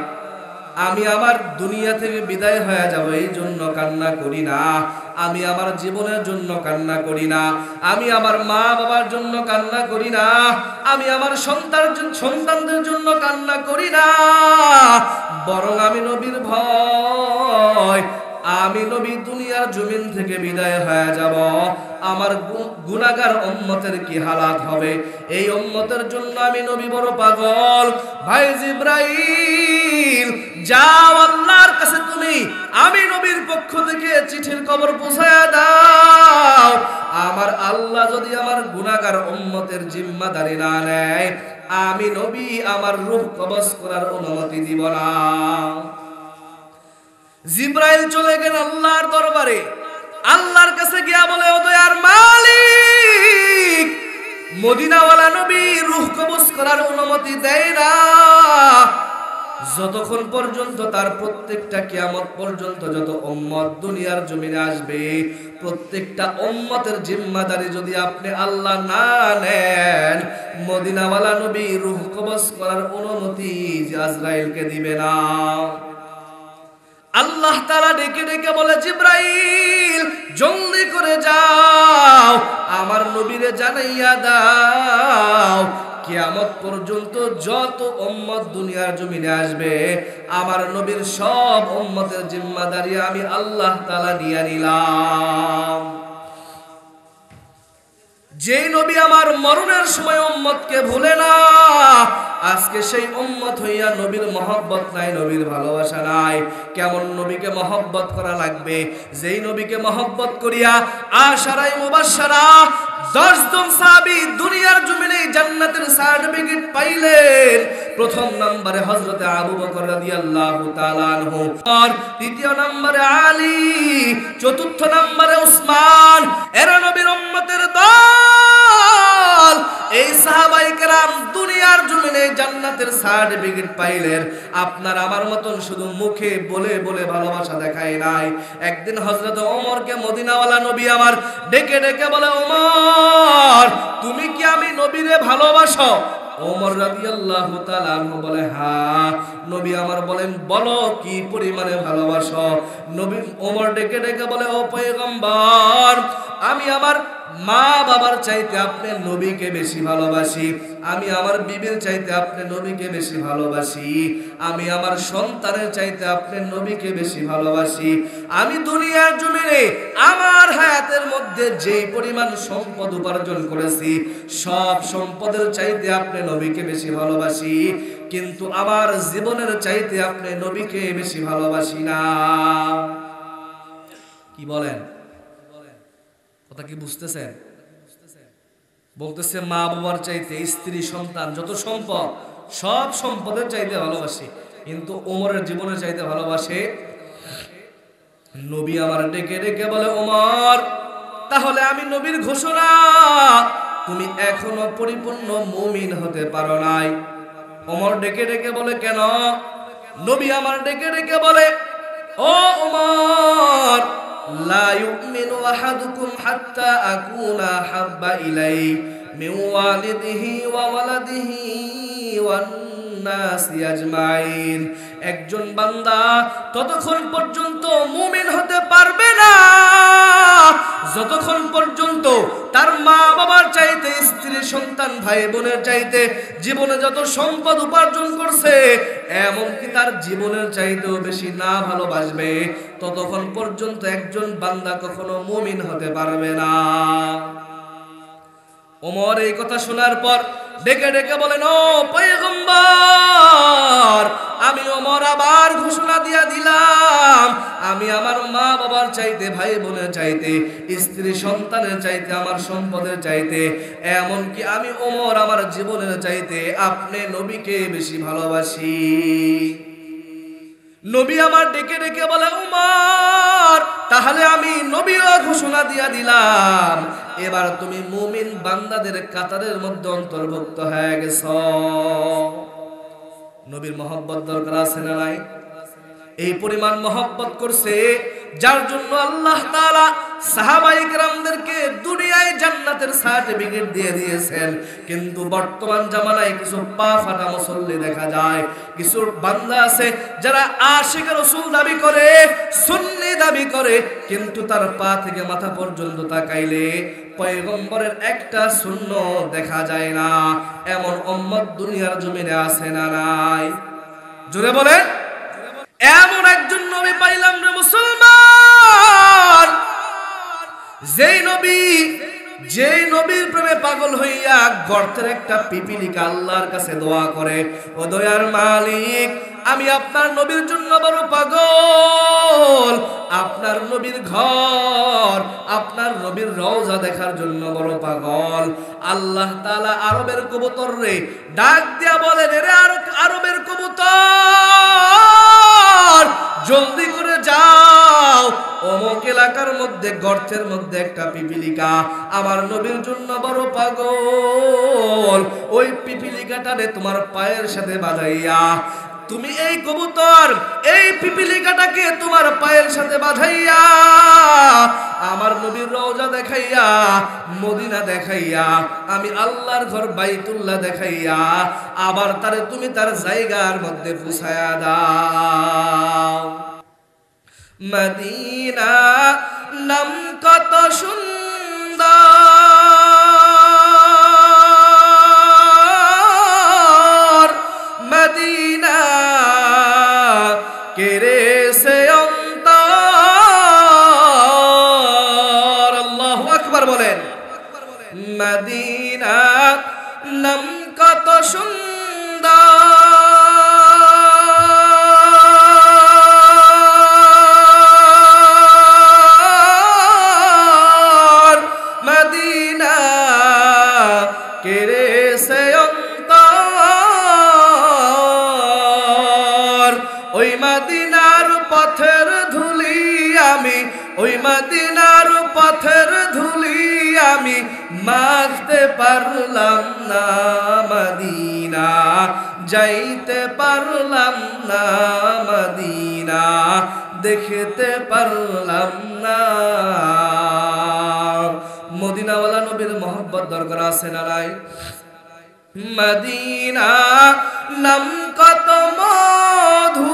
আমি আমার দুনিয়া থেকে বিদায় হয়ে যাব এই জন্য কান্না করি না, আমি আমার জীবনের জন্য কান্না করি না, আমি আমার মা বাবার জন্য কান্না করি না, আমি আমার সন্তানদের জন্য কান্না করি না, বরং আমি নবীর ভয়, আমি নবী দুনিয়ার জমিন থেকে বিদায় হয়ে যাব, আমার গুনাহগার উম্মতের কি হালাত হবে, এই উম্মতের জন্য আমি নবী বড় পাগল। ভাই জিবরাইল যাও আল্লাহর কাছে, তুমি আমি নবীর পক্ষ থেকে চিঠির খবর পৌঁছায়া দাও, আমার আল্লাহ যদি আমার গুনাহগার উম্মতের জিম্মাদারি না নেয়, আমি নবী আমার রূহ কবজ করার অনুমতি দিব না। জিবরাইল চলে গেল আল্লাহর দরবারে, আল্লাহর কাছে গিয়া বলে, ও দয়ার মালিক, মদিনাওয়ালা নবী রূহ কবজ করার অনুমতি দেয় না যতক্ষণ পর্যন্ত তার প্রত্যেকটা কিয়ামত পর্যন্ত যত উম্মত দুনিয়ার জমিনে আসবে প্রত্যেকটা উম্মতের জিম্মাদারি যদি আপনি আল্লাহ না নেন মদিনাওয়ালা নবী রূহ কবজ করার অনুমতি আজরাইলকে দিবে না। আল্লাহ তাআলা ডেকে ডেকে বলে জিবরাইল জলদি করে যাও আমার নবীরে জানাইয়া দাও কিয়ামত পর্যন্ত যত উম্মত দুনিয়ার জমিনে আসবে আমার নবীর সব উম্মতের জিম্মাদারি আমি আল্লাহ তাআলা নিয়ে নিলাম। যে নবী আমার মরণের সময় উম্মতকে ভুলে না আজকে সেই উম্মত হইয়া নবীর মহব্বত নাই নবীর ভালোবাসা নাই। কেমন নবীকে মহব্বত করা লাগবে যেই নবীকে মহব্বত করিয়া আশারায়ে মুবাশশারা 10 জন সাহাবী দুনিয়ার জমিনে জান্নাতের সার্টিফিকেট পাইলেন। প্রথম নম্বরে হযরত আবু বকর রাদিয়াল্লাহু তাআলা আনহু, আর দ্বিতীয় নম্বরে আলী, চতুর্থ নম্বরে উসমান। এরা নবীর উম্মতের দল। এই সাহাবায়ে কেরাম দুনিয়ার জমিনে জান্নাতের সার্টিফিকেট পাইলেন। আপনার আমার মতন শুধু মুখে বলে বলে ভালোবাসা দেখায় নাই। একদিন হযরত ওমরকে মদিনাওয়ালা নবী আমার ডেকে ডেকে বলে ওমর তুমি কি আমি নবীরে ভালোবাসো? ওমর রাদিয়াল্লাহু তাআলা আনহু বলে হ্যাঁ। নবী আমার বলেন বলো কি পরিমাণে ভালোবাসো? নবী ওমর ডেকে ডেকে বলে ও পয়গম্বর আমি আমার মা বাবার চাইতে আপনি নবীকে বেশি ভালোবাসি, আমি আমার বিবির চাইতে আপনি নবীকে বেশি ভালোবাসি, আমি আমার সন্তানের চাইতে আপনি নবীকে বেশি ভালোবাসি। আমি দুনিয়ার জমিনে আমার হায়াতের মধ্যে যেই পরিমাণ সম্পদ উপার্জন করেছি সব সম্পদের চাইতে আপনি নবীকে বেশি ভালোবাসি, কিন্তু আমার জীবনের চাইতে আপনি নবীকে বেশি ভালোবাসি না। কি বলেন? কথা কি বুঝতেছেন? বলতেছে মা বাবার চাইতে স্ত্রী সন্তান যত সম্পদ সব সম্পদের চাইতে ভালোবাসি, কিন্তু ওমরের জীবনের চাইতে ভালোবাসে নবী। আমার ডেকে ডেকে বলে ওমর তাহলে আমি নবীর ঘোষণা তুমি এখনো পরিপূর্ণ মুমিন হতে পারো নাই। ওমর ডেকে ডেকে বলে কেন? নবী আমার ডেকে ডেকে বলে ও ওমর লা ইউমিনু আহাদুকুম হাত্তা আকুনা হাব্বা ইলাইহি মিন ওয়ালিদিহি ওয়া ওয়ালাদিহি ওয়ান নাসি আজমাইন। একজন বান্দা ততক্ষণ পর্যন্ত মুমিন হতে পারবে না যতক্ষণ পর্যন্ত তার মা বাবার চাইতে স্ত্রী সন্তান ভাই বোনের চাইতে জীবনে যত সম্পদ উপার্জন করছে এমনকি তার জীবনের চাইতেও বেশি না ভালোবাসবে ততক্ষণ পর্যন্ত একজন বান্দা কখনো মুমিন হতে পারবে না। ওমর এই কথা শোনার পর ডেকে ডেকে বলেন ও পয়গম্বর আমি ওমর আবার ঘোষণা দিয়া দিলাম আমি আমার মা বাবার চাইতে ভাই বোনের চাইতে স্ত্রী সন্তানের চাইতে আমার সম্পদের চাইতে এমনকি আমি ওমর আমার জীবনের চাইতে আপনি নবীকে বেশি ভালোবাসি। নবী আমার ডেকে ডেকে বলে ওমর তাহলে আমি নবীও ঘোষণা দিয়া দিলাম এবার তুমি মুমিন বান্দাদের কাতারের মধ্যে অন্তর্ভুক্ত হয়ে গেছ। নবীর মহব্বত দরকার আছে না নাই? এই পরিমাণ মহব্বত করছে যার জন্য আল্লাহ তাআলা সাহাবায়ে কেরামদেরকে দুনিয়ায় জান্নাতের সার্টিফিকেট দিয়ে দিয়েছেন। কিন্তু বর্তমান জামানায় কিছু পা ফাটা মুসল্লি দেখা যায়, কিছু বান্দা আছে যারা আশিক রাসূল দাবি করে সুন্নি দাবি করে কিন্তু তার পা থেকে মাথা পর্যন্ত তাকাইলে পয়গম্বরের একটা সুন্নত দেখা যায় না। এমন উম্মত দুনিয়ার জমিনে আছে না নাই? জোরে বলেন। এমন একজন নবী পাইলাম রে মুসলমান যেই নবীর প্রেমে পাগল হইয়া গর্তের একটা পিপিলিকা আল্লাহর কাছে দোয়া করে ও দয়ার মালিক আমি আপনার নবীর জন্য বড় পাগল, আপনার নবীর ঘর আপনার নবীর রওজা দেখার জন্য বড় পাগল। আল্লাহ তাআলা আরবের কবুতর রে ডাক দিয়া বলেন রে আরবের কবুতর জলদি করে যাও, অমুক এলাকার মধ্যে গর্তের মধ্যে একটা পিপিলিকা আমার নবীর জন্য বড় পাগল, ওই পিপিলিকাটারে তোমার পায়ের সাথে বাঁধাইয়া তুমি এই কবুতর এই পিপিলিকাটাকে তোমার পায়ের সাথে বাঁধাইয়া আমার নবীর রওজা দেখাইয়া, মদিনা দেখাইয়া, আমি আল্লাহর ঘর বাইতুল্লাহ দেখাইয়া আবার তারে তুমি তার জায়গার মধ্যে পৌঁছায়া দাও। মদিনা নাম কত সুন্দর, মদিনা কেরে সে অন্তর। আল্লাহু আকবার বলেন। মদিনা নাম কত সুন্দর, মদিনা কেরে সে অন্তর। ওই মদিনার পথের ধুলি আমি, ওই মদিনার পথের ধুলি আমি মাখতে পারলাম না, মদিনা যাইতে পারলাম না, মদিনা দেখতে পারলাম না। মদিনাওয়ালা নবীর মোহব্বত দরকার আছে না নাই? মদিনা নাম কত মধু,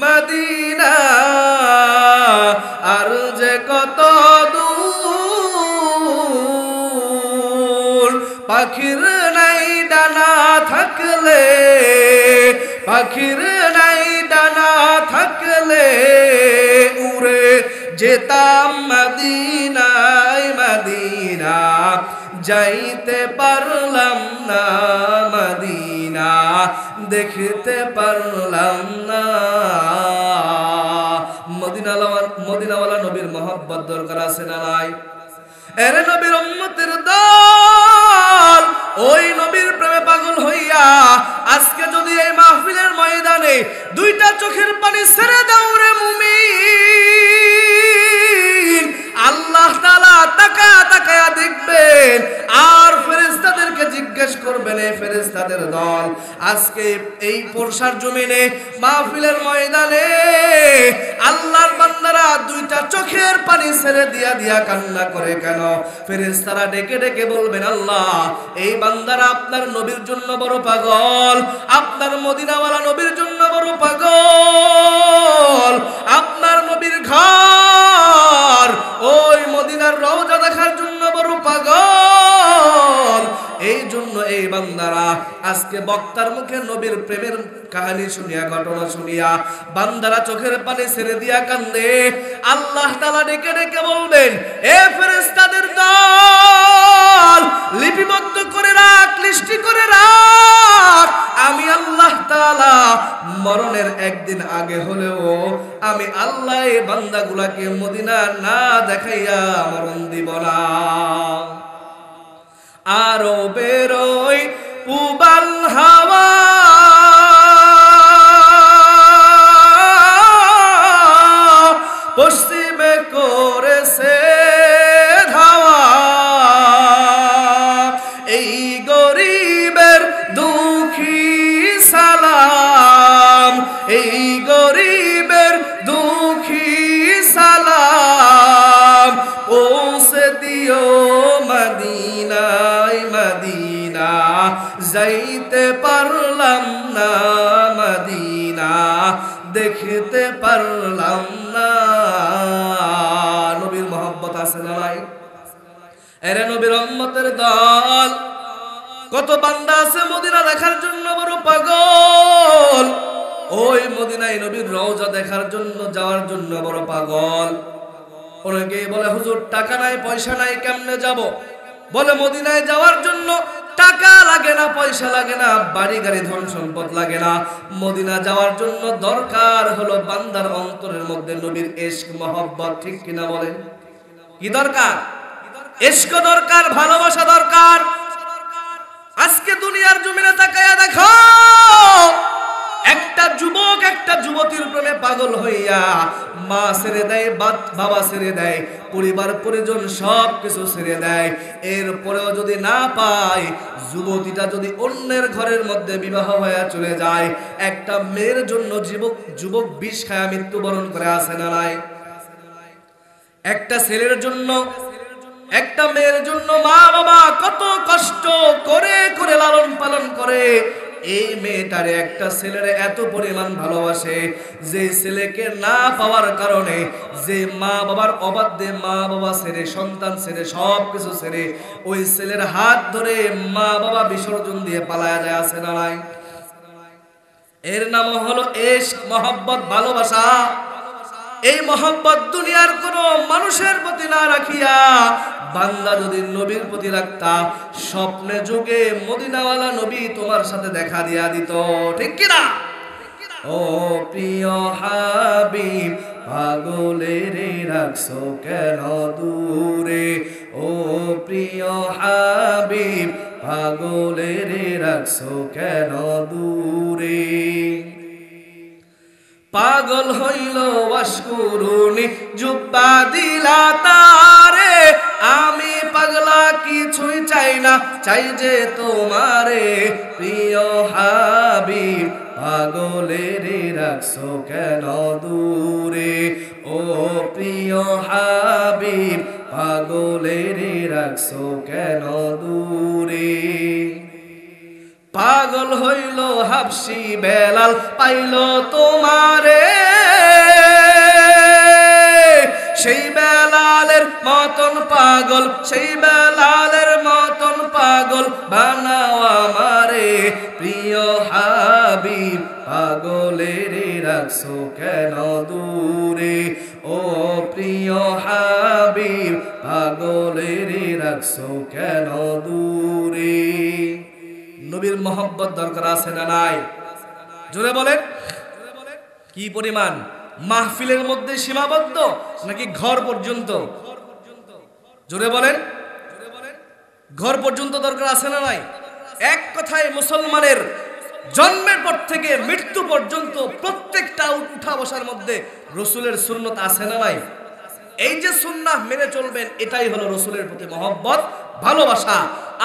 মদিনা আর যে কত দূর। পাখির নাই ডানা থাকলে, পাখির নাই ডানা থাকলে উড়ে যেতাম মদিনায়, মদিনা যাইতে পারলাম না, মদিনা দেখতে পারলাম না। মদিনাওয়ালা নবীর মোহব্বত দরকার আছে না নাই? এরে নবীর উম্মতের দল, ওই নবীর প্রেমে পাগল হইয়া আজকে যদি এই মাহফিলের ময়দানে দুইটা চোখের পানি ছেড়ে দাও রে মুমিন, আল্লাহ তাআলা তাকায়া দেখবেন আর ফেরেশতাদেরকে জিজ্ঞেস করবেন, এই ফেরেশতাদের দল আজকে এই পরশার জমিনে মাহফিলের ময়দানে আল্লাহর বান্দারা দুইটা চোখের পানি ছেড়ে দিয়া কান্না করে কেন? ফেরেশতারা ডেকে ডেকে বলবেন, আল্লাহ এই বান্দারা আপনার নবীর জন্য বড় পাগল, আপনার মদিনাওয়ালা নবীর জন্য বড় পাগল, আপনার নবীর ঘর ওই মদিনার রওজা দেখার জন্য বড় পাগল। এই জন্য এই বান্দারা আজকে বক্তার মুখে নবীর প্রেমের কাহিনী শুনিয়া, ঘটনা শুনিয়া বান্দারা চোখের পানি ছেড়ে দিয়া কান্দে। আল্লাহ তাআলা ডেকে ডেকে বলবেন, এ ফেরেশতাদের দল লিপিবদ্ধ করে রাখ, লিস্টি করে রাখ, আমি আল্লাহ তাআলা মরণের একদিন আগে হলেও আমি আল্লাহ এই বান্দাগুলাকে মদিনা না দেখাইয়া মরণ দিব না। আরো বেরোই পুবাল হাওয়া, পশ্চিমে করেছে ধাওয়া, এই গরিবের দুঃখী সালাম, এই গরিবের দুঃখী সালাম পৌঁছে দিও মদিনায়, মদিনা যাইতে পারলাম না, মদিনা দেখতে পারলাম না। নবীর মোহব্বত আছে না নাই? এরে নবীর উম্মতের দল, কত বান্দা আছে মদিনা দেখার জন্য বড় পাগল, ওই মদিনায় নবীর রওজা দেখার জন্য যাওয়ার জন্য বড় পাগল। অনেকে বলে হুজুর টাকা নাই পয়সা নাই কেমনে যাব? বলে মদিনায় যাওয়ার জন্য টাকা লাগে না, পয়সা লাগে না, বাড়ি গাড়ি ধন সম্পদ লাগে না। মদিনা যাওয়ার জন্য দরকার হলো বান্দার অন্তরের মধ্যে নবীর ইশক মহব্বত। ঠিক কিনা বলেন? কি দরকার? ইশক দরকার, ভালোবাসা দরকার। আজকে দুনিয়ার জমিনে তাকায়া দেখো, একটা যুবক একটা যুবতীর প্রেমে পাগল হইয়া মা ছেড়ে দেয়, বাবা ছেড়ে দেয়, পরিবার পরিজন সব কিছু ছেড়ে দেয়, এরপরেও যদি না পায়, যুবতীটা যদি অন্যের ঘরের মধ্যে বিবাহ হয়ে চলে যায়, একটা মেয়ের জন্য যুবক বিষ খায়া মৃত্যুবরণ করে, আসে না নাই? একটা ছেলের জন্য, একটা মেয়ের জন্য মা বাবা কত কষ্ট করে করে লালন পালন করে, এই মেয়েটারে একটা ছেলের এত পরিমাণ ভালোবাসে, যে ছেলেকে না পাওয়ার কারণে, যে মা বাবার অবাধ্যে মা বাবা ছেড়ে, সন্তান ছেড়ে, সব কিছু ছেড়ে ওই ছেলের হাত ধরে মা বাবা বিসর্জন দিয়ে পালায়া যায়, আছে না নাই? এর নাম হলো ইশক, মহব্বত, ভালোবাসা। এই মহব্বত দুনিয়ার কোন মানুষের প্রতি না রাখিয়া বান্দা যদি নবীর প্রতি রাখতা, স্বপ্নে যুগে মদিনাওয়ালা নবী তোমার সাথে দেখা দিয়া দিত, ঠিক কিনা? ও প্রিয় হাবিব, পাগলের রাখছো কেন দূরে? ও প্রিয় হাবিব, পাগলের রাখছো কেন দূরে? পাগল হইল ওয়াশকুরুনি, জুব্বা দিলা তারে, আমি পাগলা কিছুই চাই না, চাই যে তোমারে। প্রিয় হাবিব, পাগলের রাখছো কেন দূরে? ও প্রিয় হাবিব, পাগলের রাখছো কেন দূরে? পাগল হইল হাবশি বেলাল, পাইল তোমারে, সেই বেলালের মতন পাগল, সেই বেলালের মতন পাগল বানাও আমারে। প্রিয় হাবিব, পাগলের রাখছো কেন দূরে? ও প্রিয় হাবিব, পাগলের রাখছো কেন দূরে? নবীর মহব্বত দরকার আছে না নাই? জোরে বলেন, কি পরিমাণ? মাহফিলের মধ্যে সীমাবদ্ধ নাকি ঘর পর্যন্ত? জোরে বলেন, ঘর পর্যন্ত দরকার আছে না নাই? এক কথায় মুসলমানের জন্মের পর থেকে মৃত্যু পর্যন্ত প্রত্যেকটা উঠা বসার মধ্যে রসুলের সুন্নত আছে না নাই? এই যে সুন্নাহ মেনে চলবেন, এটাই হলো রসুলের প্রতি মহব্বত, ভালোবাসা।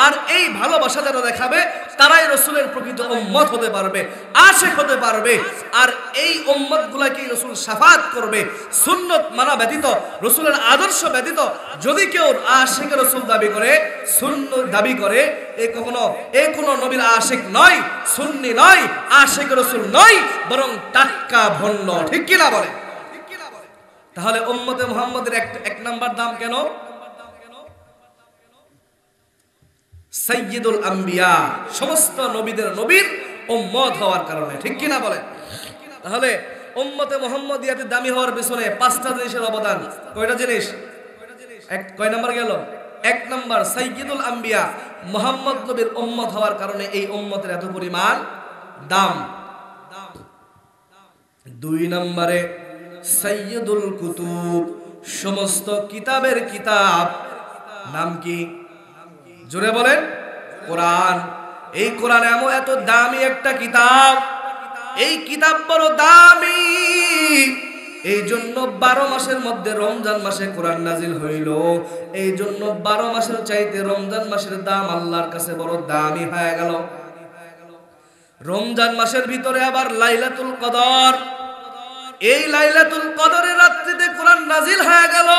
আর এই ভালোবাসা যারা দেখাবে, তারাই রসুলের প্রকৃত উম্মত হতে পারবে, আশিক হতে পারবে। আর এই উম্মত গুলাকে রসুল শাফাত করবে। সুন্নত মানা ব্যতীত, রসুলের আদর্শ ব্যতীত যদি কেউ আশিক রসুল দাবি করে, সুন্নত দাবি করে, এ কোনো নবীর আশিক নয়, সুন্নি নয়, আশিক রসুল নয়, বরং টাটকা ভণ্ড, ঠিক কিনা বলে? তাহলে উম্মতে মুহাম্মদের এক নাম্বার দাম কেন? সাইয়্যিদুল আম্বিয়া, সমস্ত নবীদের নবীর উম্মত হওয়ার কারণে, ঠিক কিনা বলেন? তাহলে উম্মতে মুহাম্মদিয়াতে দামি হওয়ার পিছনে 5টা জিনিসের অবদান। কয়টা জিনিস? কয় নাম্বার গেল? 1 নাম্বার সাইয়্যিদুল আম্বিয়া, মুহাম্মদ নবীর উম্মত হওয়ার কারণে এই উম্মতের এত পরিমাণ দাম। 2 নম্বরে সাইয়্যিদুল কুতুব, সমস্ত কিতাবের কিতাব। নাম কি? জোরে বলেন, কোরআন। এই কোরআন এমন এত দামি একটা কিতাব, এই কিতাব বড় দামি, এই জন্য 12 মাসের মধ্যে রমজান মাসে কোরআন নাজিল হইল। এই জন্য 12 মাসের চাইতে রমজান মাসের দাম আল্লাহর কাছে বড় দামি হয়ে গেল। রমজান মাসের ভিতরে আবার লাইলাতুল কদর, এই লাইলাতুল কদরের রাত্রিতে কোরআন নাজিল হয়ে গেল।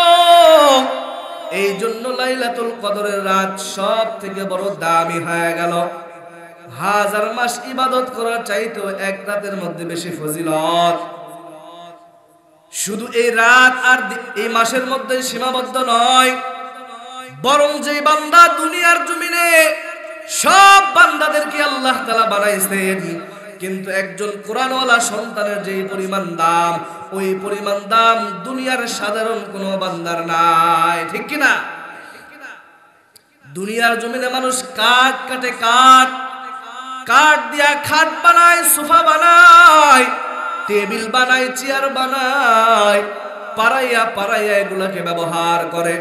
এই জন্য লাইলাতুল কদরের রাত সব থেকে বড় দামি হয়ে গেল। 1000 মাস ইবাদত করার চাইতেও এক রাতের মধ্যে বেশি ফজিলত। শুধু এই রাত আর এই মাসের মধ্যে সীমাবদ্ধ নয়, বরং যে বান্দা দুনিয়ার জমিনে সব বান্দাদেরকে আল্লাহ তাআলা বানাইছেন, কিন্তু একজন কোরআনওয়ালা সন্তানের যে পরিমাণ দাম, ওই পরিমাণ দাম দুনিয়ার সাধারণ কোনো বান্দার নাই, ঠিক কিনা? দুনিয়ার জমিনে মানুষ কাঠ কাটে, কাঠ দিয়া খাট বানায়, সোফা বানায়, টেবিল বানায়, চেয়ার বানায়, পাড়াইয়া এগুলাকে ব্যবহার করে।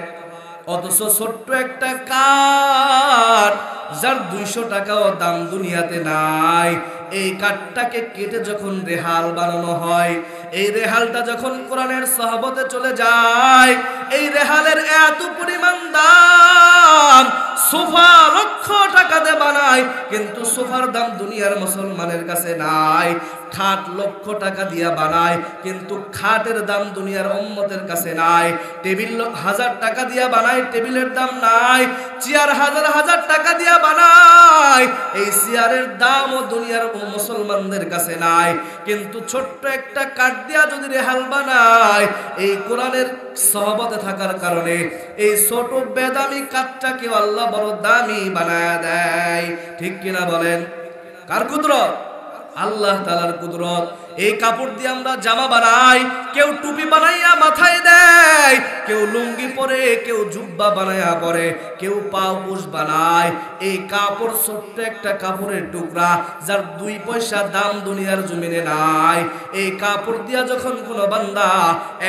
অথচ ছোট্ট একটা কাঠ যার 200 টাকাও দাম দুনিয়াতে নাই, এই কাঠটাকে কেটে যখন রেহাল বানানো হয়, এই রেহালটা যখন কোরআনের সহবতে চলে যায়, এই রেহালের এত পরিমাণ দাম, সোফা লক্ষ টাকা দিয়ে বানায় কিন্তু সোফার দাম দুনিয়ার মুসলমানের কাছে নাই। খাট লক্ষ টাকা দিয়া বানায় কিন্তু খাটের দাম দুনিয়ার উম্মতের কাছে নাই। টেবিল 1000 টাকা দিয়া বানায়, টেবিলের দাম নাই। চেয়ার হাজার হাজার টাকা দিয়া বানায়, এই চেয়ারের দামও দুনিয়ার মুসলমানদের কাছে নাই। কিন্তু ছোট্ট একটা কাঠ দিয়া যদি রেহাল বানায়, এই কোরআনের সহবতে থাকার কারণে এই ছোট বেদামি কাঠটাকে আল্লাহ বড় দামি বানায় দেয়। ঠিক কিনা বলেন? কার কুদরত? আল্লাহ তাআলার কুদরত। এই কাপড় দিয়ে আমরা জামা বানাই, কেউ টুপি বানাইয়া মাথায় দেয়, কেউ লুঙ্গি পরে, কেউ জুব্বা বানাইয়া পরে, কেউ পাউপুস বানায়। এই কাপড় ছোট্ট একটা কাপড়ের টুকরা যার 2 পয়সা দাম দুনিয়ার জমিনে নাই। এই কাপড় দিয়া যখন কোনো বান্দা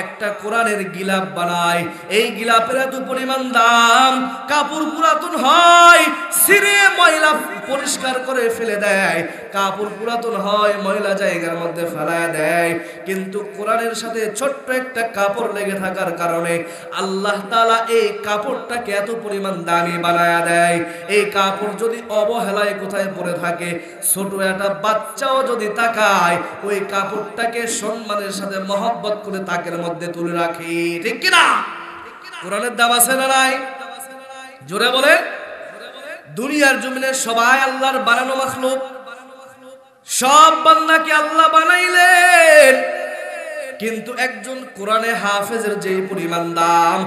একটা কোরআনের গিলাপ বানায়, এই গিলাপের এত পরিমাণ দাম, কাপড় পুরাতন হয়, ছিঁড়ে ময়লা পরিষ্কার করে ফেলে দেয়, কাপড় পুরাতন হয়, ময়লা জায়গার মধ্যে ফেলায় দেয়। কিন্তু কোরআনের সাথে ছোট্ট একটা কাপড় লেগে থাকার কারণে আল্লাহ তাআলা এই কাপড়টাকে এত পরিমাণ দামি বানায়া দেয়। এই কাপড় যদি অবহেলায় কোথায় পড়ে থাকে, ছোট একটা বাচ্চাও যদি তাকায়, ওই কাপড়টাকে সম্মানের সাথে মহব্বত করে তাকের মধ্যে তুলে রাখে। ঠিক কিনা? কোরআনের দাম আছে না নাই? জোরে বলে। দুনিয়ার জমিনে সবাই আল্লাহর বানানো মাখলুক, সব বান্দাকে আল্লাহ বানাইলেন, কিন্তু একজন কোরআনে হাফেজের যে পরিমাণ দাম,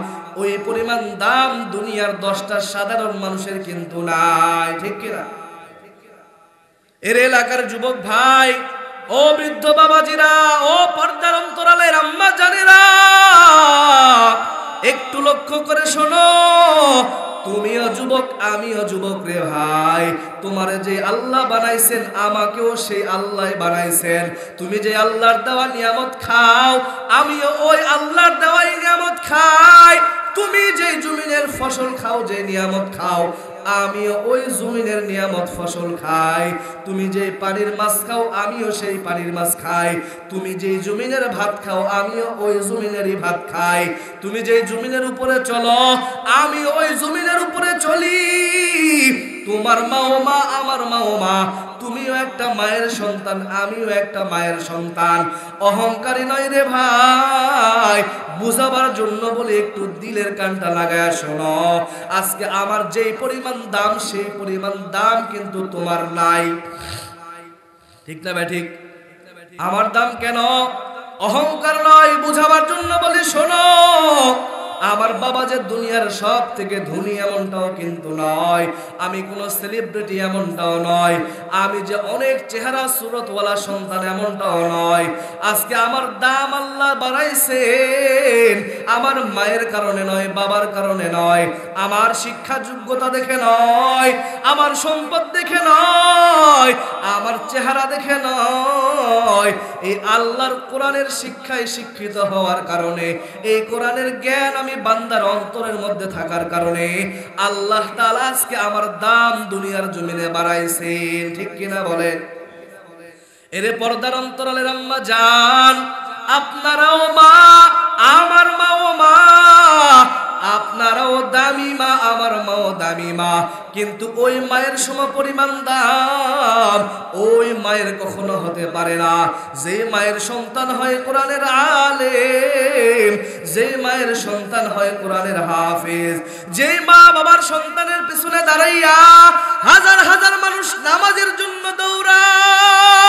ওই পরিমাণ দাম দুনিয়ার 10টা সাধারণ মানুষের কিন্তু নাই। ঠিক কিনা? এর এলাকার যুবক ভাই, ও বৃদ্ধ বাবাজিরা, ও পর্দার অন্তরালের আম্মা জানেরা, একটু লক্ষ্য করে শোনো। তুমিও যুবক, আমিও যুবক রে ভাই। তোমারে যে আল্লাহ বানাইছেন, আমাকেও সেই আল্লাহ বানাইছেন। তুমি যে আল্লাহর দেওয়া নিয়ামত খাও, আমিও ওই আল্লাহর দেওয়া নিয়ামত খাই। তুমি যে জমিনের ফসল খাও, যে নিয়ামত খাও, আমিও ওই জমিনের নিয়ামত ফসল খাই। তুমি যে পানির মাছ খাও, আমিও সেই পানির মাছ খাই। তুমি যে জমিনের ভাত খাও, আমিও ওই জমিনেরই ভাত খাই। তুমি যে জমিনের উপরে চলো, আমি ওই জমিনের উপরে চলি। তোমার মাও মা, আমার মাও মা। তুমিও একটা মায়ের সন্তান, আমিও একটা মায়ের সন্তান। অহংকারী নয় রে ভাই, বুঝাবার জন্য বলে একটু দিলের কানটা লাগায় শোনো। আজকে আমার যেই পরিমাণ দাম, সেই পরিমাণ দাম কিন্তু তোমার নাই। ঠিক না ভাই? ঠিক। আমার দাম কেন? অহংকার নয়, বুঝাবার জন্য বলি শোনো। আমার বাবা যে দুনিয়ার সব থেকে ধনী এমনটাও কিন্তু নয়, আমি কোনো সেলিব্রিটি এমনটাও নয়, আমি যে অনেক চেহারা সুরতওয়ালা সন্তান এমনটাও নয়। আজকে আমার দাম আল্লাহ বাড়াইছেন আমার মায়ের কারণে নয়, বাবার কারণে নয়, আমার শিক্ষা যোগ্যতা দেখে নয়, আমার সম্পদ দেখে নয়, আমার চেহারা দেখে নয়। এই আল্লাহর কোরআনের শিক্ষায় শিক্ষিত হওয়ার কারণে, এই কোরআনের জ্ঞান আমি বান্দার অন্তরের মধ্যে থাকার কারণে আল্লাহ তাআলা আজকে আমার দাম দুনিয়ার জমিনে বাড়াইছেন। ঠিক কিনা বলেন? এরে পর্দার অন্তরালের আম্মা জান, আপনারাও মা, আমার মাও মা, আপনারাও দামি মা, আমার মাও দামি মা। কিন্তু ওই মায়ের সমপরিমাণ দাম ওই মায়ের কখনো হতে পারে না যে মায়ের সন্তান হয় কোরআনের আলেম, যে মায়ের সন্তান হয় কোরআনের হাফেজ, যে মা বাবার সন্তানের পিছনে দাঁড়াইয়া হাজার হাজার মানুষ নামাজের জন্য দৌড়ায়।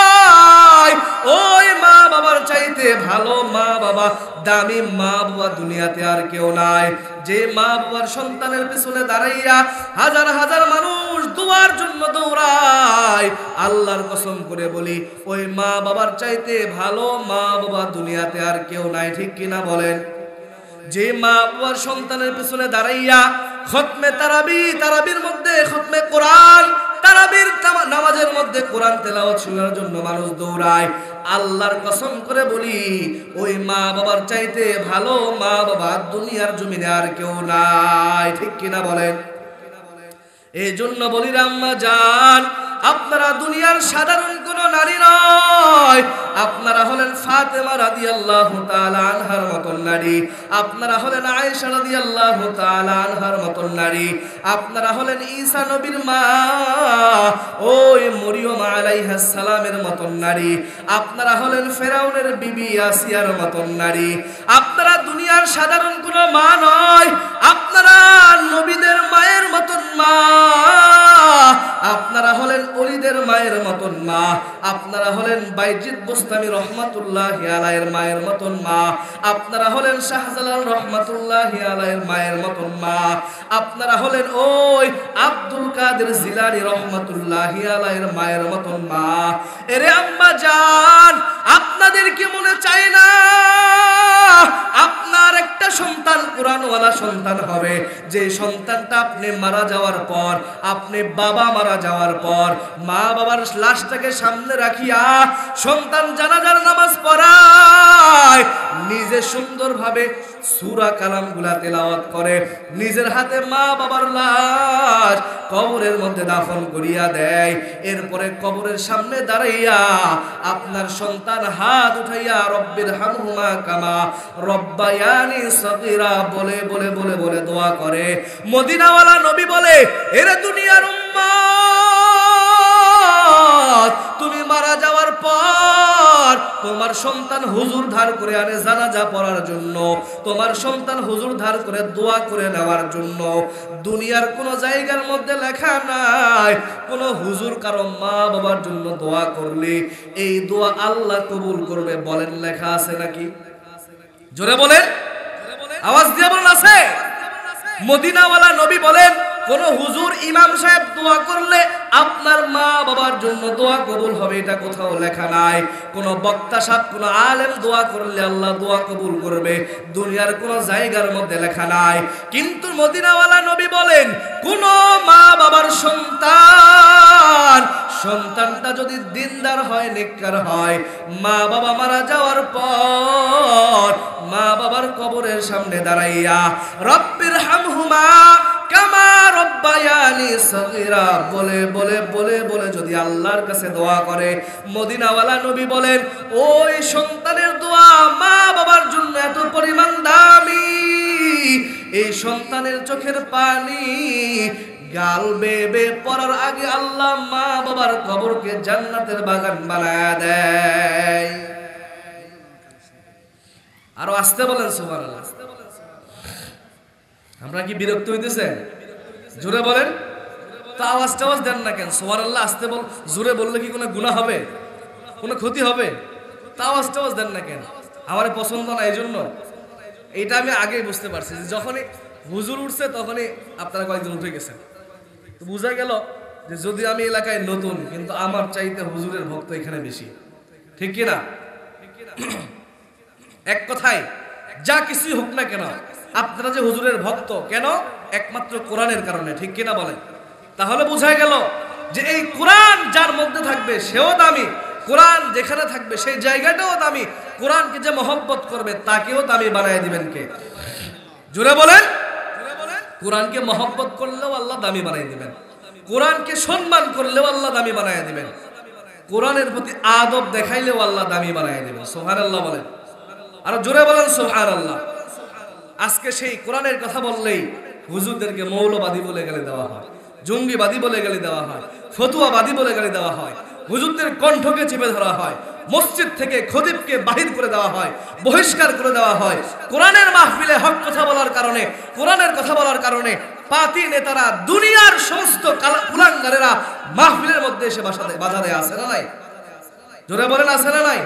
ওই মা বাবার চাইতে ভালো মা বাবা, দামি মা বাবা দুনিয়াতে আর কেউ নাই। যে মা বাবার সন্তানের পিছনে দাঁড়াইয়া হাজার হাজার মানুষ দোয়ার জন্য দৌড়ায়, আল্লাহর কসম করে বলি, ওই মা বাবার চাইতে ভালো মা বাবা দুনিয়াতে আর কেউ নাই। ঠিক কিনা বলেন? যে মা বাবার সন্তানের পিছনে দাঁড়াইয়া খতমে তারাবি, তারাবির মধ্যে খতমে কোরআন তারাবির নামাজের মধ্যে কোরআন তেলাওয়াত শোনার জন্য মানুষ দৌড়ায়। আল্লাহর কসম করে বলি, ওই মা বাবার চাইতে ভালো মা বাবা দুনিয়ার জমিনে আর কেউ নাই, ঠিক কিনা বলেন? এই জন্য বলি আম্মা জান, আপনারা দুনিয়ার সাধারণ কোন নারী নয়, আপনারা হলেন ফাতেমা রাদিয়াল্লাহু তাআলা আনহার মতন নারী, আপনারা হলেন আয়েশা রাদিয়াল্লাহু তাআলা আনহার মতন নারী, আপনারা হলেন ঈসা নবীর মা ওই মরিয়ম আলাইহিস সালামের মতন নারী, আপনারা হলেন ফেরাউনের বিবি আসিয়ার মতন নারী। আপনারা দুনিয়ার সাধারণ কোন মা নয়, আপনারা নবীদের মায়ের মতন মা, আপনারা হলেন ওলিদের মায়ের মতন মা, আপনারা হলেন বাইজিদ বুস্তামি রহমাতুল্লাহি আলাইহির মায়ের মতন মা, আপনারা হলেন শাহজালাল রহমাতুল্লাহি আলাইহির মায়ের মতন মা, আপনারা হলেন ওই আব্দুল কাদের জিলানী রহমাতুল্লাহি আলাইহির মায়ের মতন মা। এরে আম্মা জান, আপনাদের কি মনে চায় না আপনার একটা সন্তান কোরআনওয়ালা সন্তান হবে, যে সন্তানটা আপনি মারা যাওয়ার পর, আপনি বাবা মারা যাওয়ার পর মা বাবার লাশটাকে সামনে রাখিয়া সন্তান জানাজার নামাজ পড়ায়, নিজে সুন্দরভাবে সূরা কালামগুলা তেলাওয়াত করে, নিজের হাতে মা বাবার লাশ কবরের মধ্যে দাফন করিয়া দেয়। এরপরে কবরের সামনে দাঁড়াইয়া আপনার সন্তান হাত উঠাইয়া রব্বির হামহুমা কামা রব্বায়ানি সগীরা বলে বলে বলে বলে দোয়া করে। মদিনাওয়ালা নবী বলে, এরে দুনিয়ার উম্মত, তুমি মারা যাওয়ার পর তোমার সন্তান হুজুর ধার করে আনে জানাজা পড়ার জন্য, তোমার সন্তান হুজুর ধার করে দোয়া করে নেওয়ার জন্য। দুনিয়ার কোন জায়গার মধ্যে লেখা নাই কোন হুজুর কারো মা বাবার জন্য দোয়া করলে এই দোয়া আল্লাহ কবুল করবে, বলেন লেখা আছে নাকি? জোরে বলেন, আওয়াজ দিয়ে বলেন আছে? মদিনাওয়ালা নবী বলেন, কোন হুজুর ইমাম সাহেব দোয়া করলে আপনার মা বাবার জন্য দোয়া কবুল হবে, এটা কোথাও লেখা নাই। কোন বক্তা সাহেব, কোন আলেম দোয়া করলে আল্লাহ দোয়া কবুল করবে, দুনিয়ার কোন জায়গার মধ্যে লেখা নাই। কিন্তু মদিনাওয়ালা নবী বলেন, কোন মা বাবার সন্তানটা যদি দিনদার হয়, নেককার হয়, মা বাবা মারা যাওয়ার পর মা বাবার কবরের সামনে দাঁড়াইয়া রব্বির হামহুমা কামা রব্বায়ানি সগীরা বলে বলে বলে বলে যদি আল্লাহর কাছে দোয়া করে, মদিনাওয়ালা নবী বলেন, ওই সন্তানের দোয়া মা বাবার জন্য এত পরিমাণ দামি, এই সন্তানের চোখের পানি গাল বেবে পড়ার আগে আল্লাহ মা বাবার কবরকে জান্নাতের বাগান বানায় দেয়। আরো আসতে বলেন সুবহানাল্লাহ। আমরা কি বিরক্ত হইতেছে? জোরে বলেন তো, আওয়াজ দেন না কেন? সুবহানাল্লাহ আসতে বল, জোরে বললে কি কোনো গুনাহ হবে, কোনো ক্ষতি হবে? তো আওয়াজ দেন না কেন? আমার পছন্দ না, এই জন্য এইটা আমি আগেই বুঝতে পারছি যে যখনই হুজুর উঠছে তখনই আপনারা কয়েকজন উঠে গেছেন। তো বোঝা গেল যে যদি আমি এলাকায় নতুন, কিন্তু আমার চাইতে হুজুরের ভক্ত এখানে বেশি, ঠিক কিনা? এক কথায় যা কিছুই হোক না কেন, আপনারা যে হুজুরের ভক্ত কেন? একমাত্র কোরআনের কারণে, ঠিক কিনা বলেন? তাহলে বোঝা গেল যে এই কোরআন যার মধ্যে থাকবে সেও দামি, কোরআন যেখানে থাকবে সেই জায়গাটাও দামি, কোরআনকে যে মহব্বত করবে তাকেও দামি বানায় দিবেন কে? জোরে বলেন। কোরআনকে মহব্বত করলেও আল্লাহ দামি বানায় দিবেন, কোরআনকে সম্মান করলেও আল্লাহ দামি বানায় দিবেন, কোরআনের প্রতি আদব দেখাইলেও আল্লাহ দামি বানায় দিবেন। সুবহানাল্লাহ বলেন, আর জোরে বলেন সুবহানাল্লাহ। আজকে সেই কোরআনের কথা বললেই হুজুরদেরকে মৌলবাদী বলে গালি দেওয়া হয়, জঙ্গিবাদী বলে গালি দেওয়া হয়, ফতুয়াবাদী বলে গালি দেওয়া হয়, হুজুরদের কণ্ঠকে চেপে ধরা হয়, মসজিদ থেকে খতিবকে বাহির করে দেওয়া হয়, বহিষ্কার করে দেওয়া হয়। কোরআনের মাহফিলে হক কথা বলার কারণে, কোরআনের কথা বলার কারণে পাতি নেতারা, দুনিয়ার সমস্ত কুলাঙ্গারেরা মাহফিলের মধ্যে এসে বাজারে আসে না নাই? জোরে বলেন আছে না নাই?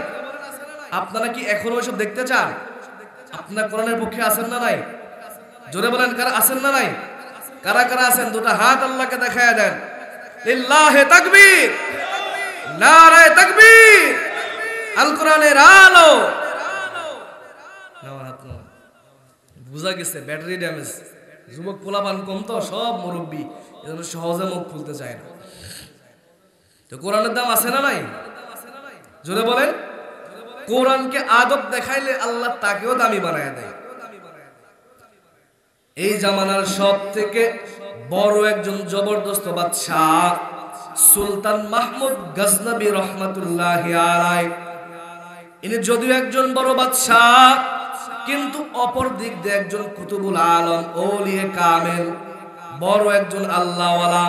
আপনারা কি এখনো ওইসব দেখতে চান? আপনারা কোরআনের পক্ষে আছেন না নাই? জোরে বলেন কারা আছেন না নাই? কারা কারা আছেন? দুটো হাত আল্লাহকে দেখায়া দেন। লিল্লাহি তাকবীর, নারায়ে তাকবীর, আল কোরআনের আলো। বুঝা গেছে ব্যাটারি ড্যামেজ, যুবক পোলাপান কম তো, সব মুরব্বী, এজন্য সহজে মুখ খুলতে চায় না। তো কোরআনের দাম আছে না নাই? জোরে বলেন। কোরআনকে আদব দেখাইলে আল্লাহ তাকেও দামি বানায় দেয়। এই জামানার সব থেকে বড় একজন জবরদস্ত বাদশাহ সুলতান মাহমুদ গজনবী রহমাতুল্লাহি আলাইহি। ইনি যদিও একজন বড় বাদশাহ, কিন্তু অপর দিক দিয়ে একজন কুতুবুল আলম, ওলিয়ে কামেল, বড় একজন আল্লাহওয়ালা।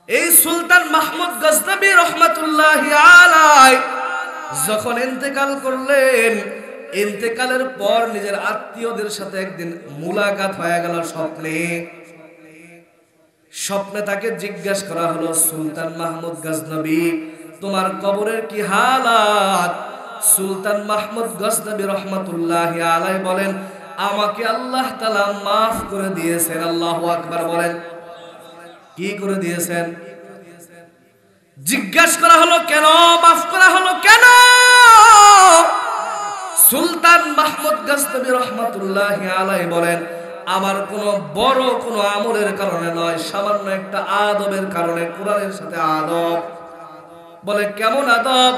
এই সুলতান মাহমুদ গজনবী রহমাতুল্লাহি আলাইহি যখন ইন্তেকাল করলেন, ইন্তেকালের পর নিজের আত্মীয়দের সাথে একদিন মুলাকাত হয়ে গেল স্বপ্নে। স্বপ্নে তাকে জিজ্ঞাসা করা হলো, সুলতান মাহমুদ গজনবী, তোমার কবরের কি হালাত? সুলতান মাহমুদ গজনবী রহমাতুল্লাহি আলাইহি বলেন, আমাকে আল্লাহ তাআলা মাফ করে দিয়েছেন। আল্লাহু আকবার বলেন। কি করে দিয়েছেন? জিজ্ঞাসা করা হলো, কেন মাফ করা হলো কেন? সুলতান মাহমুদ গজনবী রহমাতুল্লাহি আলাইহি বলেন, আমার কোনো বড় কোনো আমলের কারণে নয়, সামান্য একটা আদবের কারণে, কোরআনের সাথে আদব। বলে কেমন আদব?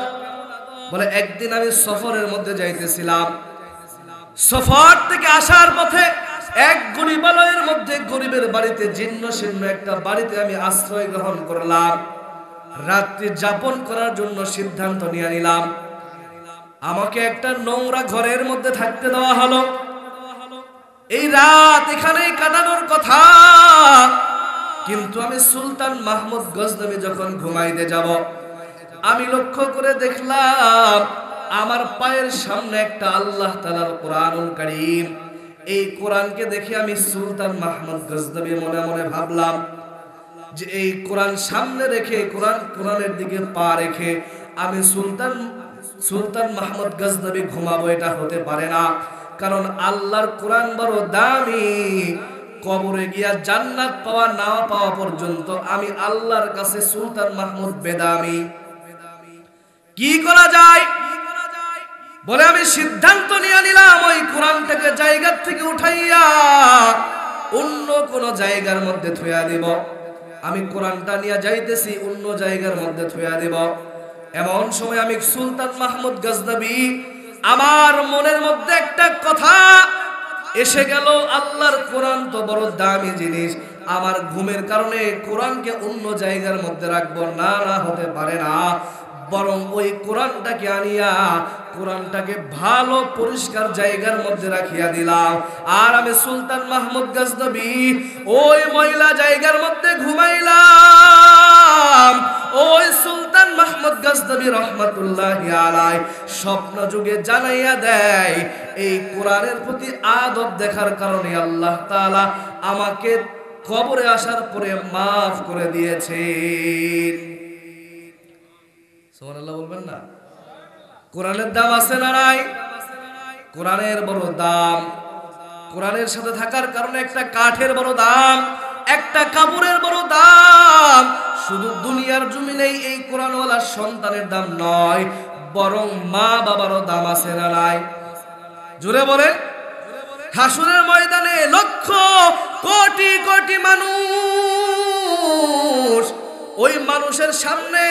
বলে একদিন আমি সফরের মধ্যে যাইতেছিলাম, সফর থেকে আসার পথে এক গরিবালয়ের মধ্যে, গরিবের বাড়িতে, জীর্ণ শীর্ণ একটা বাড়িতে আমি আশ্রয় গ্রহণ করলাম। রাত্রি যাপন করার জন্য সিদ্ধান্ত নিয়ে নিলাম। আমাকে একটা নোংরা ঘরের মধ্যে থাকতে দেওয়া হলো। এই রাত এখানেই কাটানোর কথা, কিন্তু আমি সুলতান মাহমুদ গজনবী যখন ঘুমাইতে যাব, আমি লক্ষ্য করে দেখলাম আমার পায়ের সামনে একটা আল্লাহ তাআলার কোরআনুল কারীম। এই কোরআনকে দেখে আমি সুলতান মাহমুদ গজনবী মনে মনে ভাবলাম যে এই কোরআন সামনে রেখে, কোরআনের দিকে পা রেখে আমি সুলতান মাহমুদ গজনবী ঘুমাবো, এটা হতে পারে না। কারণ আল্লাহর কোরআন বড় দামি। কবরে গিয়া জান্নাত পাওয়া না পাওয়া পর্যন্ত আমি আল্লাহর কাছে সুলতান মাহমুদ বেদামি। কি করা যায়? বলে আমি সিদ্ধান্ত নিয়ে নিলাম ওই কোরআনটাকে জায়গা থেকে উঠাইয়া অন্য কোন জায়গার মধ্যে থুয়া দিব। আমি কোরআনটা নিয়ে যাইতেছি, অন্য জায়গার মধ্যে থুয়া দিব। এমন সময় আমি সুলতান মাহমুদ গজনবী, আমার মনের মধ্যে একটা কথা এসে গেল, আল্লাহর কোরআন তো বড় দামি জিনিস, আমার ঘুমের কারণে কোরআনকে অন্য জায়গার মধ্যে রাখবো না, না হতে পারে না। বরং ওই কোরআনটাকে আনিয়া কোরআনটাকে ভালো পরিষ্কার জায়গার মধ্যে রাখিয়া দিলাম। আর আমি সুলতান মাহমুদ গজনবী ওই ময়লা জায়গার মধ্যে ঘুমাইলাম। ওই সুলতান মাহমুদ গজনবী রহমাতুল্লাহি আলাইহি স্বপ্ন যুগে জানাইয়া দেয়, এই কোরআনের প্রতি আদব দেখার কারণে আল্লাহ তাআলা আমাকে কবরে আসার পরে মাফ করে দিয়েছেন। সুবহানাল্লাহ বলবেন না? কোরআনের দাম আছে না নাই? কোরআনের বড় দাম। কোরআনের সাথে থাকার কারণে একটা কাঠের বড় দাম, একটা কাপড়ের বড় দাম। শুধু দুনিয়ার জমিনেই এই কোরআনওয়ালার সন্তানের দাম নয়, বরং মা বাবারও দাম আছে না নাই? জোরে বলে। হাসরের ময়দানে লক্ষ কোটি কোটি মানুষ, ওই মানুষের সামনে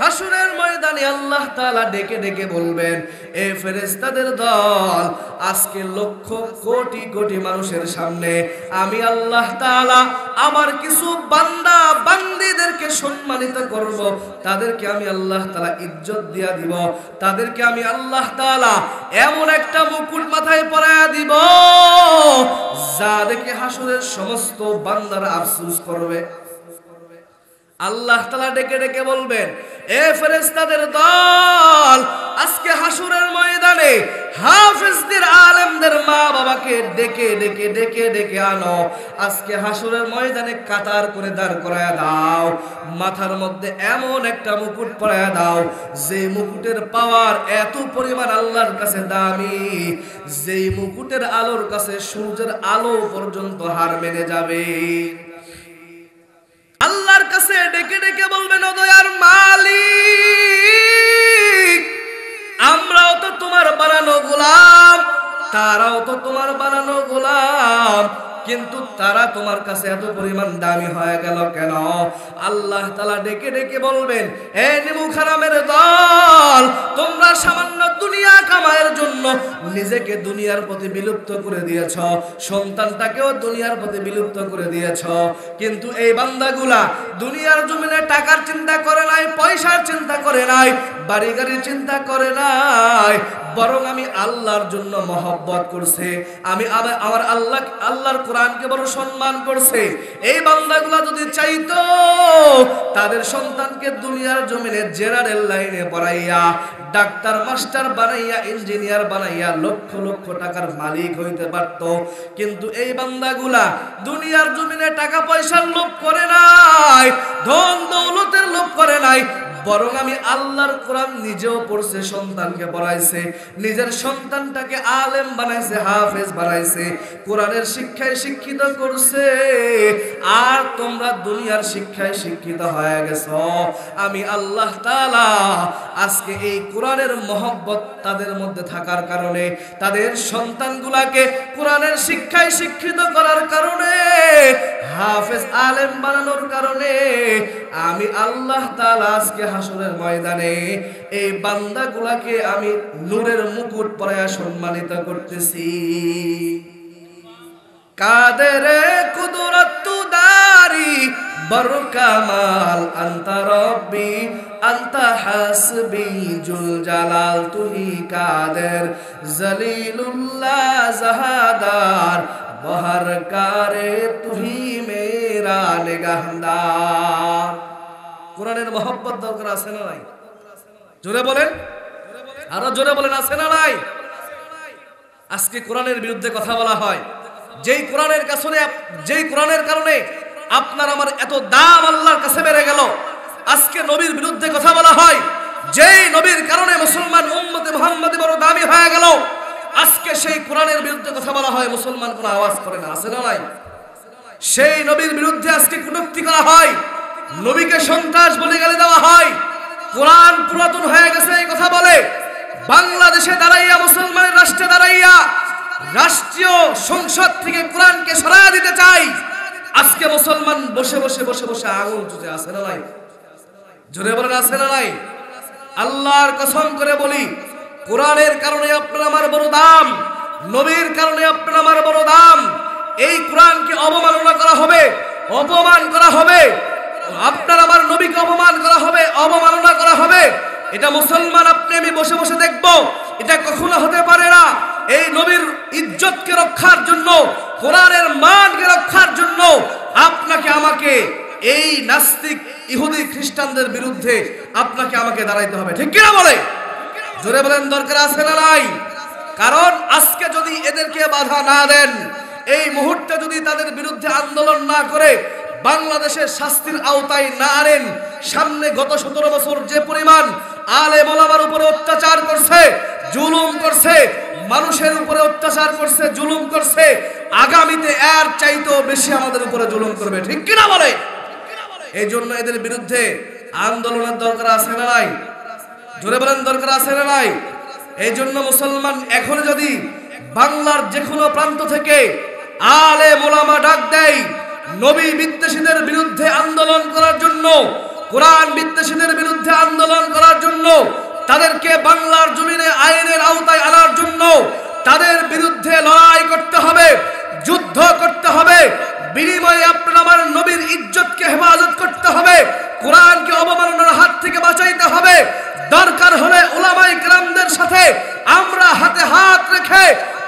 হাসরের ময়দানে আল্লাহ তাআলা ডেকে ডেকে বলবেন, এ ফেরেশতাদের দল, আজকে লক্ষ কোটি কোটি মানুষের সামনে আমি আল্লাহ তাআলা আমার কিছু বান্দা বান্দীদেরকে সম্মানিত করব, তাদেরকে আমি আল্লাহ তাআলা ইজ্জত দিয়া দিব, তাদেরকে আমি আল্লাহ তাআলা এমন একটা মুকুট মাথায় পরায়া দিব যা দেখে হাসরের সমস্ত বান্দারা আফসোস করবে। আল্লাহ তাআলা ডেকে ডেকে বলবেন, এ ফেরেশতাদের দল, আজকে হাসরের ময়দানে হাফেজদের, আলেমদের মা বাবাকে ডেকে ডেকে ডেকে ডেকে আনো। আজকে হাসরের ময়দানে কাতার করে দাঁড় করায়া দাও, মাথার মধ্যে এমন একটা মুকুট পরায়া দাও যে মুকুটের পাওয়ার এত পরিমাণ আল্লাহর কাছে দামি, যেই মুকুটের আলোর কাছে সূর্যের আলো পর্যন্ত হার মেনে যাবে। আল্লাহর কাছে ডেকে ডেকে বলবেন, ও দয়ার মালিক, আমরাও তো তোমার বানানো গোলাম, তারাও তো তোমার বানানো গোলাম, কিন্তু তারা তোমার কাছে এত পরিমাণ দামি হয়ে গেল কেন? আল্লাহ তাআলা ডেকে ডেকে বলবেন, হে নিমুখারামের দল, তোমরা সামান্য দুনিয়া কামায়ের জন্য নিজেকে দুনিয়ার প্রতি বিলুপ্ত করে দিয়েছ, সন্তানটাকেও দুনিয়ার প্রতি বিলুপ্ত করে দিয়েছ। কিন্তু এই বান্দাগুলা দুনিয়ার জমিনে টাকার চিন্তা করে নাই, পয়সার চিন্তা করে নাই, বাড়ি গাড়ির চিন্তা করে নাই, বরং আমি আল্লাহর জন্য মহব্বত করছে, আমি আমার আল্লাহর কোরআনকে বড় সম্মান করছে। এই বান্দাগুলা যদি চাইতো তাদের সন্তানকে দুনিয়ার জমিনে জেনারেল লাইনে পড়াইয়া ডাক্তার মাস্টার বানাইয়া ইঞ্জিনিয়ার বানাইয়া লক্ষ লক্ষ টাকার মালিক হইতে পারত। কিন্তু এই বান্দাগুলা দুনিয়ার জমিনে টাকা পয়সার লোভ করে নাই, ধন দৌলতের লোভ করে নাই, বরং আমি আল্লাহর কোরআন নিজেও পড়ছে, সন্তানকে পড়াইছে, নিজের সন্তানটাকে আলেম বানাইছে, হাফেজ বানাইছে, কোরআনের শিক্ষায় শিক্ষিত করছে। আর তোমরা দুনিয়ার শিক্ষায় শিক্ষিত হয়ে গেছো। আমি আল্লাহ তাআলা আজকে এই কোরআনের মহব্বত তাদের মধ্যে থাকার কারণে, তাদের সন্তানগুলাকে কোরআনের শিক্ষায় শিক্ষিত করার কারণে, হাফেজ আলেম বানানোর কারণে আমি আল্লাহ তাআলা আজকে হাসরের ময়দানে এই বান্দাগুলাকে আমি নূরের মুকুট পরায়া সম্মানিত করতেছি। কাদেরে কুদরত দারি বরকামাল আনতা রব্বি আনতা হাসবি জুল জালাল, তুহি কাদের জলিলুল্লাহ জাহাদার বহর কারে তুহি মেরা নিগাহদার। কোরআনের মহব্বত দরকার আছে না নাই? জোরে বলেন, আরো জোরে বলেন, আছে না নাই? আজকে কোরআনের বিরুদ্ধে কথা বলা হয়, যেই কোরআনের কারণে আপনার আমার এত দাম আল্লাহর কাছে বেড়ে গেল। আজকে নবীর বিরুদ্ধে কথা বলা হয়, যেই নবীর কারণে মুসলমান উম্মতে মুহাম্মাদি বড় দামি হয়ে গেল। আজকে সেই কোরআনের বিরুদ্ধে কথা বলা হয়, মুসলমান কোনো আওয়াজ করে না, আছে না নাই? সেই নবীর বিরুদ্ধে আজকে কটূক্তি করা হয়, নবীকে সন্ত্রাস বলে গালি দেওয়া হয়, কোরআন পুরাতন হয়ে গেছে এই কথা বলে। বাংলাদেশে দাঁড়াইয়া, মুসলমানের রাষ্ট্রে দাঁড়াইয়া রাষ্ট্রীয় সংসদ থেকে কোরআনকে সরাইয়া দিতে চাই। আজকে মুসলমান বসে বসে বসে বসে আগুন চুষে, আছে না নাই? জোরে বলেন, আছে না নাই? আল্লাহর কসম করে বলি, কোরআনের কারণে আপনার আমার বড় দাম, নবীর কারণে আপনার আমার বড় দাম। এই কোরআনকে অবমাননা করা হবে, অপমান করা হবে, আপনার আমার নবীকে অপমান করা হবে, অবমাননা করা হবে, এটা মুসলমান আপনি আমি বসে বসে দেখব? এটা কখনো হতে পারে না। এই নবীর ইজ্জতকে রক্ষার জন্য, কোরআনের মানকে রক্ষার জন্য আপনাকে আমাকে এই নাস্তিক ইহুদি খ্রিস্টানদের বিরুদ্ধে আপনাকে আমাকে দাঁড়াইতে হবে, ঠিক কিনা বলে? জোরে বলেন, দরকার আছে না নাই? কারণ আজকে যদি এদেরকে বাধা না দেন, এই মুহূর্তে যদি তাদের বিরুদ্ধে আন্দোলন না করে, বাংলাদেশের শাস্তির আওতায় না আনেন, সামনে গত 17 বছর যে পরিমাণ আলেম ওলামার উপরে অত্যাচার করছে, জুলুম করছে, মানুষের উপরে অত্যাচার করছে, জুলুম করছে, আগামীতে এর চাইতেও বেশি আমাদের উপরে জুলুম করবে, ঠিক কিনা বলে? এই জন্য এদের বিরুদ্ধে আন্দোলনের দরকার আছে না নাই? জোরে বলেন, দরকার আছে না নাই? এই জন্য মুসলমান এখন যদি বাংলার যে কোনো প্রান্ত থেকে আলেম ওলামা ডাক দেয় নবী বিদ্বেষীদের বিরুদ্ধে আন্দোলন করার জন্য, কোরআন বিদ্বেষীদের বিরুদ্ধে আন্দোলন করার জন্য, তাদেরকে বাংলার জমিনে আইনের আওতায় আনার জন্য, তাদের বিরুদ্ধে লড়াই করতে হবে, যুদ্ধ করতে হবে, বিনিময়ে আপনার আমার নবীর ইজ্জতকে হেফাজত করতে হবে, কোরআনকে অবমাননার হাত থেকে বাঁচাইতে হবে। দরকার হলে উলামায়ে কেরামদের সাথে আমরা হাতে হাত রেখে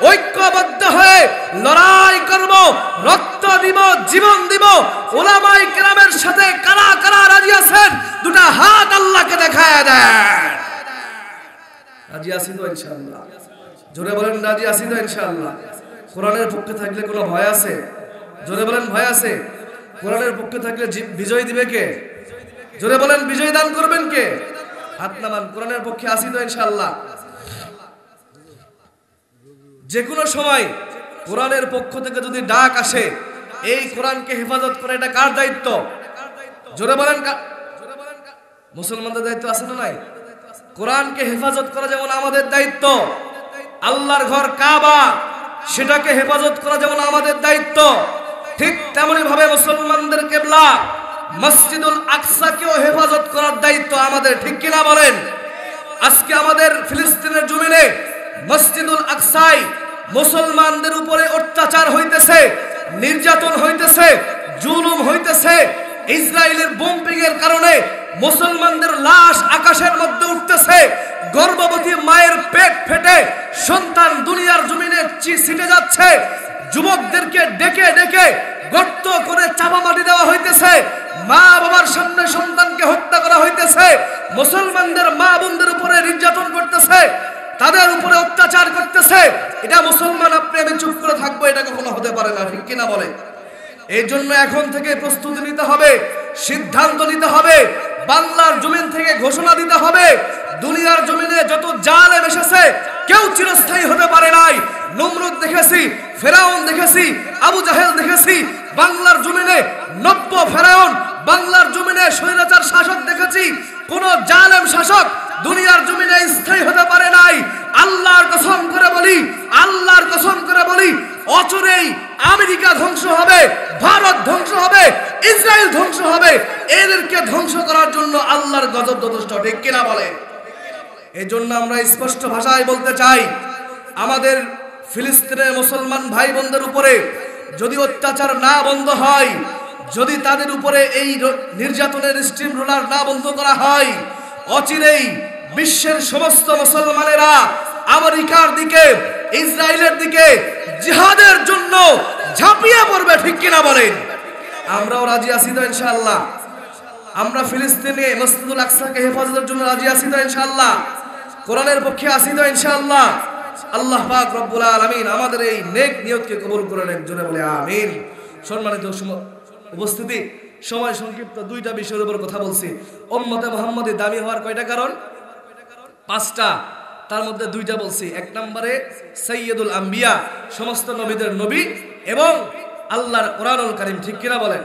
ঐক্যবদ্ধ হয়ে লড়াই করব, রক্ত দিব, জীবন দিব। উলামায়ে কেরামের সাথে কারা কারা রাজি আছেন? দুটা হাত আল্লাহকে দেখায় দেন। রাজি আছি তো ইনশাআল্লাহ? জোরে বলেন, রাজি আছি তো ইনশাআল্লাহ? কোরআনের পক্ষে থাকলে কোনো ভয় আছে? জোরে বলেন, ভয় আছে? কোরআনের পক্ষে থাকলে বিজয় দিবে কে? জোরে বলেন, বিজয় দান করবেন কে? হাত নামান। কোরআনের পক্ষে আছি তো ইনশাআল্লাহ? যে কোনো সময় কোরআনের পক্ষ থেকে যদি ডাক আসে, এই কোরআনকে হেফাজত করা এটা কার দায়িত্ব? জোরে বলেন, মুসলমানদের দায়িত্ব আছে না নাই? কোরআনকে হেফাজত করা যেমন আমাদের দায়িত্ব, আল্লাহর ঘর কাবা সেটাকে হেফাজত করা যেমন আমাদের দায়িত্ব, ঠিক তেমনি ভাবে মুসলমানদের কিবলা মসজিদুল আকসাকেও হেফাজত করার দায়িত্ব আমাদের, ঠিক কিনা বলেন? আজকে আমাদের ফিলিস্তিনের জমিনে মসজিদুল আকসায় মুসলমানদের উপরে অত্যাচার হইতেছে, নির্যাতন হইতেছে, জুলুম হইতেছে। ইসরায়েলের বোম্বিং এর কারণে মুসলমানদের লাশ আকাশের মধ্যে উঠতেছে, গর্ভবতী মায়ের পেট ফেটে সন্তান দুনিয়ার জমিনে ছিটে যাচ্ছে, যুবকদেরকে ডেকে ডেকে গর্ত করে চাপা মাটি দেওয়া হইতেছে, মা বাবার সামনে সন্তানকে হত্যা করা হইতেছে, মুসলমানদের মা বোনদের উপরে নির্যাতন করতেছে, তাদের উপরে অত্যাচার করতেছে। এটা মুসলমান আপনি আমি চুপ করে থাকবো, এটা কখনো হতে পারে না, ঠিক কিনা বলে? এই জন্য এখন থেকে প্রস্তুতি নিতে হবে, সিদ্ধান্ত নিতে হবে, বাংলার জমিন থেকে ঘোষণা দিতে হবে, দুনিয়ার জমিনে যত জালেম এসেছে কেউ চিরস্থায়ী হতে পারে নাই। নমরুদ দেখেছি, ফেরাউন দেখেছি, আবু জাহেল দেখেছি, বাংলার জমিনে নব্য ফেরাউন, বাংলার জমিনে স্বৈরাচার শাসক দেখেছি। কোন জালেম শাসক দুনিয়ার জমিনে স্থায়ী হতে পারে নাই। আল্লাহর কসম করে বলি, আল্লাহর কসম করে বলি, অচিরেই আমেরিকা ধ্বংস হবে, ভারত ধ্বংস হবে, ইসরায়েল ধ্বংস হবে। এদেরকে ধ্বংস করার জন্য আল্লাহর গজব যথেষ্ট, ঠিক কিনা বলে? এই জন্য আমরা স্পষ্ট ভাষায় বলতে চাই, আমাদের ফিলিস্তিনের মুসলমান ভাই বোনদের উপরে যদি অত্যাচার না বন্ধ হয়, যদি তাদের উপরে এই নির্যাতনের স্টিম রোলার না বন্ধ করা হয়, অচিরেই বিশ্বের সমস্ত মুসলমানেরা আমেরিকার দিকে, ইসরায়েলের দিকে জিহাদের জন্য ঝাঁপিয়ে পড়বে, ঠিক কিনা বলেন? আমরাও রাজি আছি তো ইনশাআল্লাহ? আমরা ফিলিস্তিনে মসজিদুল আকসাকে হেফাজতের জন্য রাজি আছি তো ইনশাআল্লাহ? কোরআনের পক্ষে আছি তো ইনশাআল্লাহ? আল্লাহ পাক রব্বুল আলামিন আমাদের এই নেক নিয়তকে কবুল করে নেন, জোরে বলে আমিন। সম্মানিত উপস্থিতি, সময় সংক্ষিপ্ত, দুইটা বিষয়ের উপর কথা বলছি। উম্মতে মুহাম্মদী দামি হওয়ার কয়টা কারণ? 5টা, তার মধ্যে 2টা বলছি। 1 নম্বরে সাইয়্যিদুল আম্বিয়া, সমস্ত নবীদের নবী, এবং আল্লাহর কোরআনুল কারীম, ঠিক কিনা বলেন?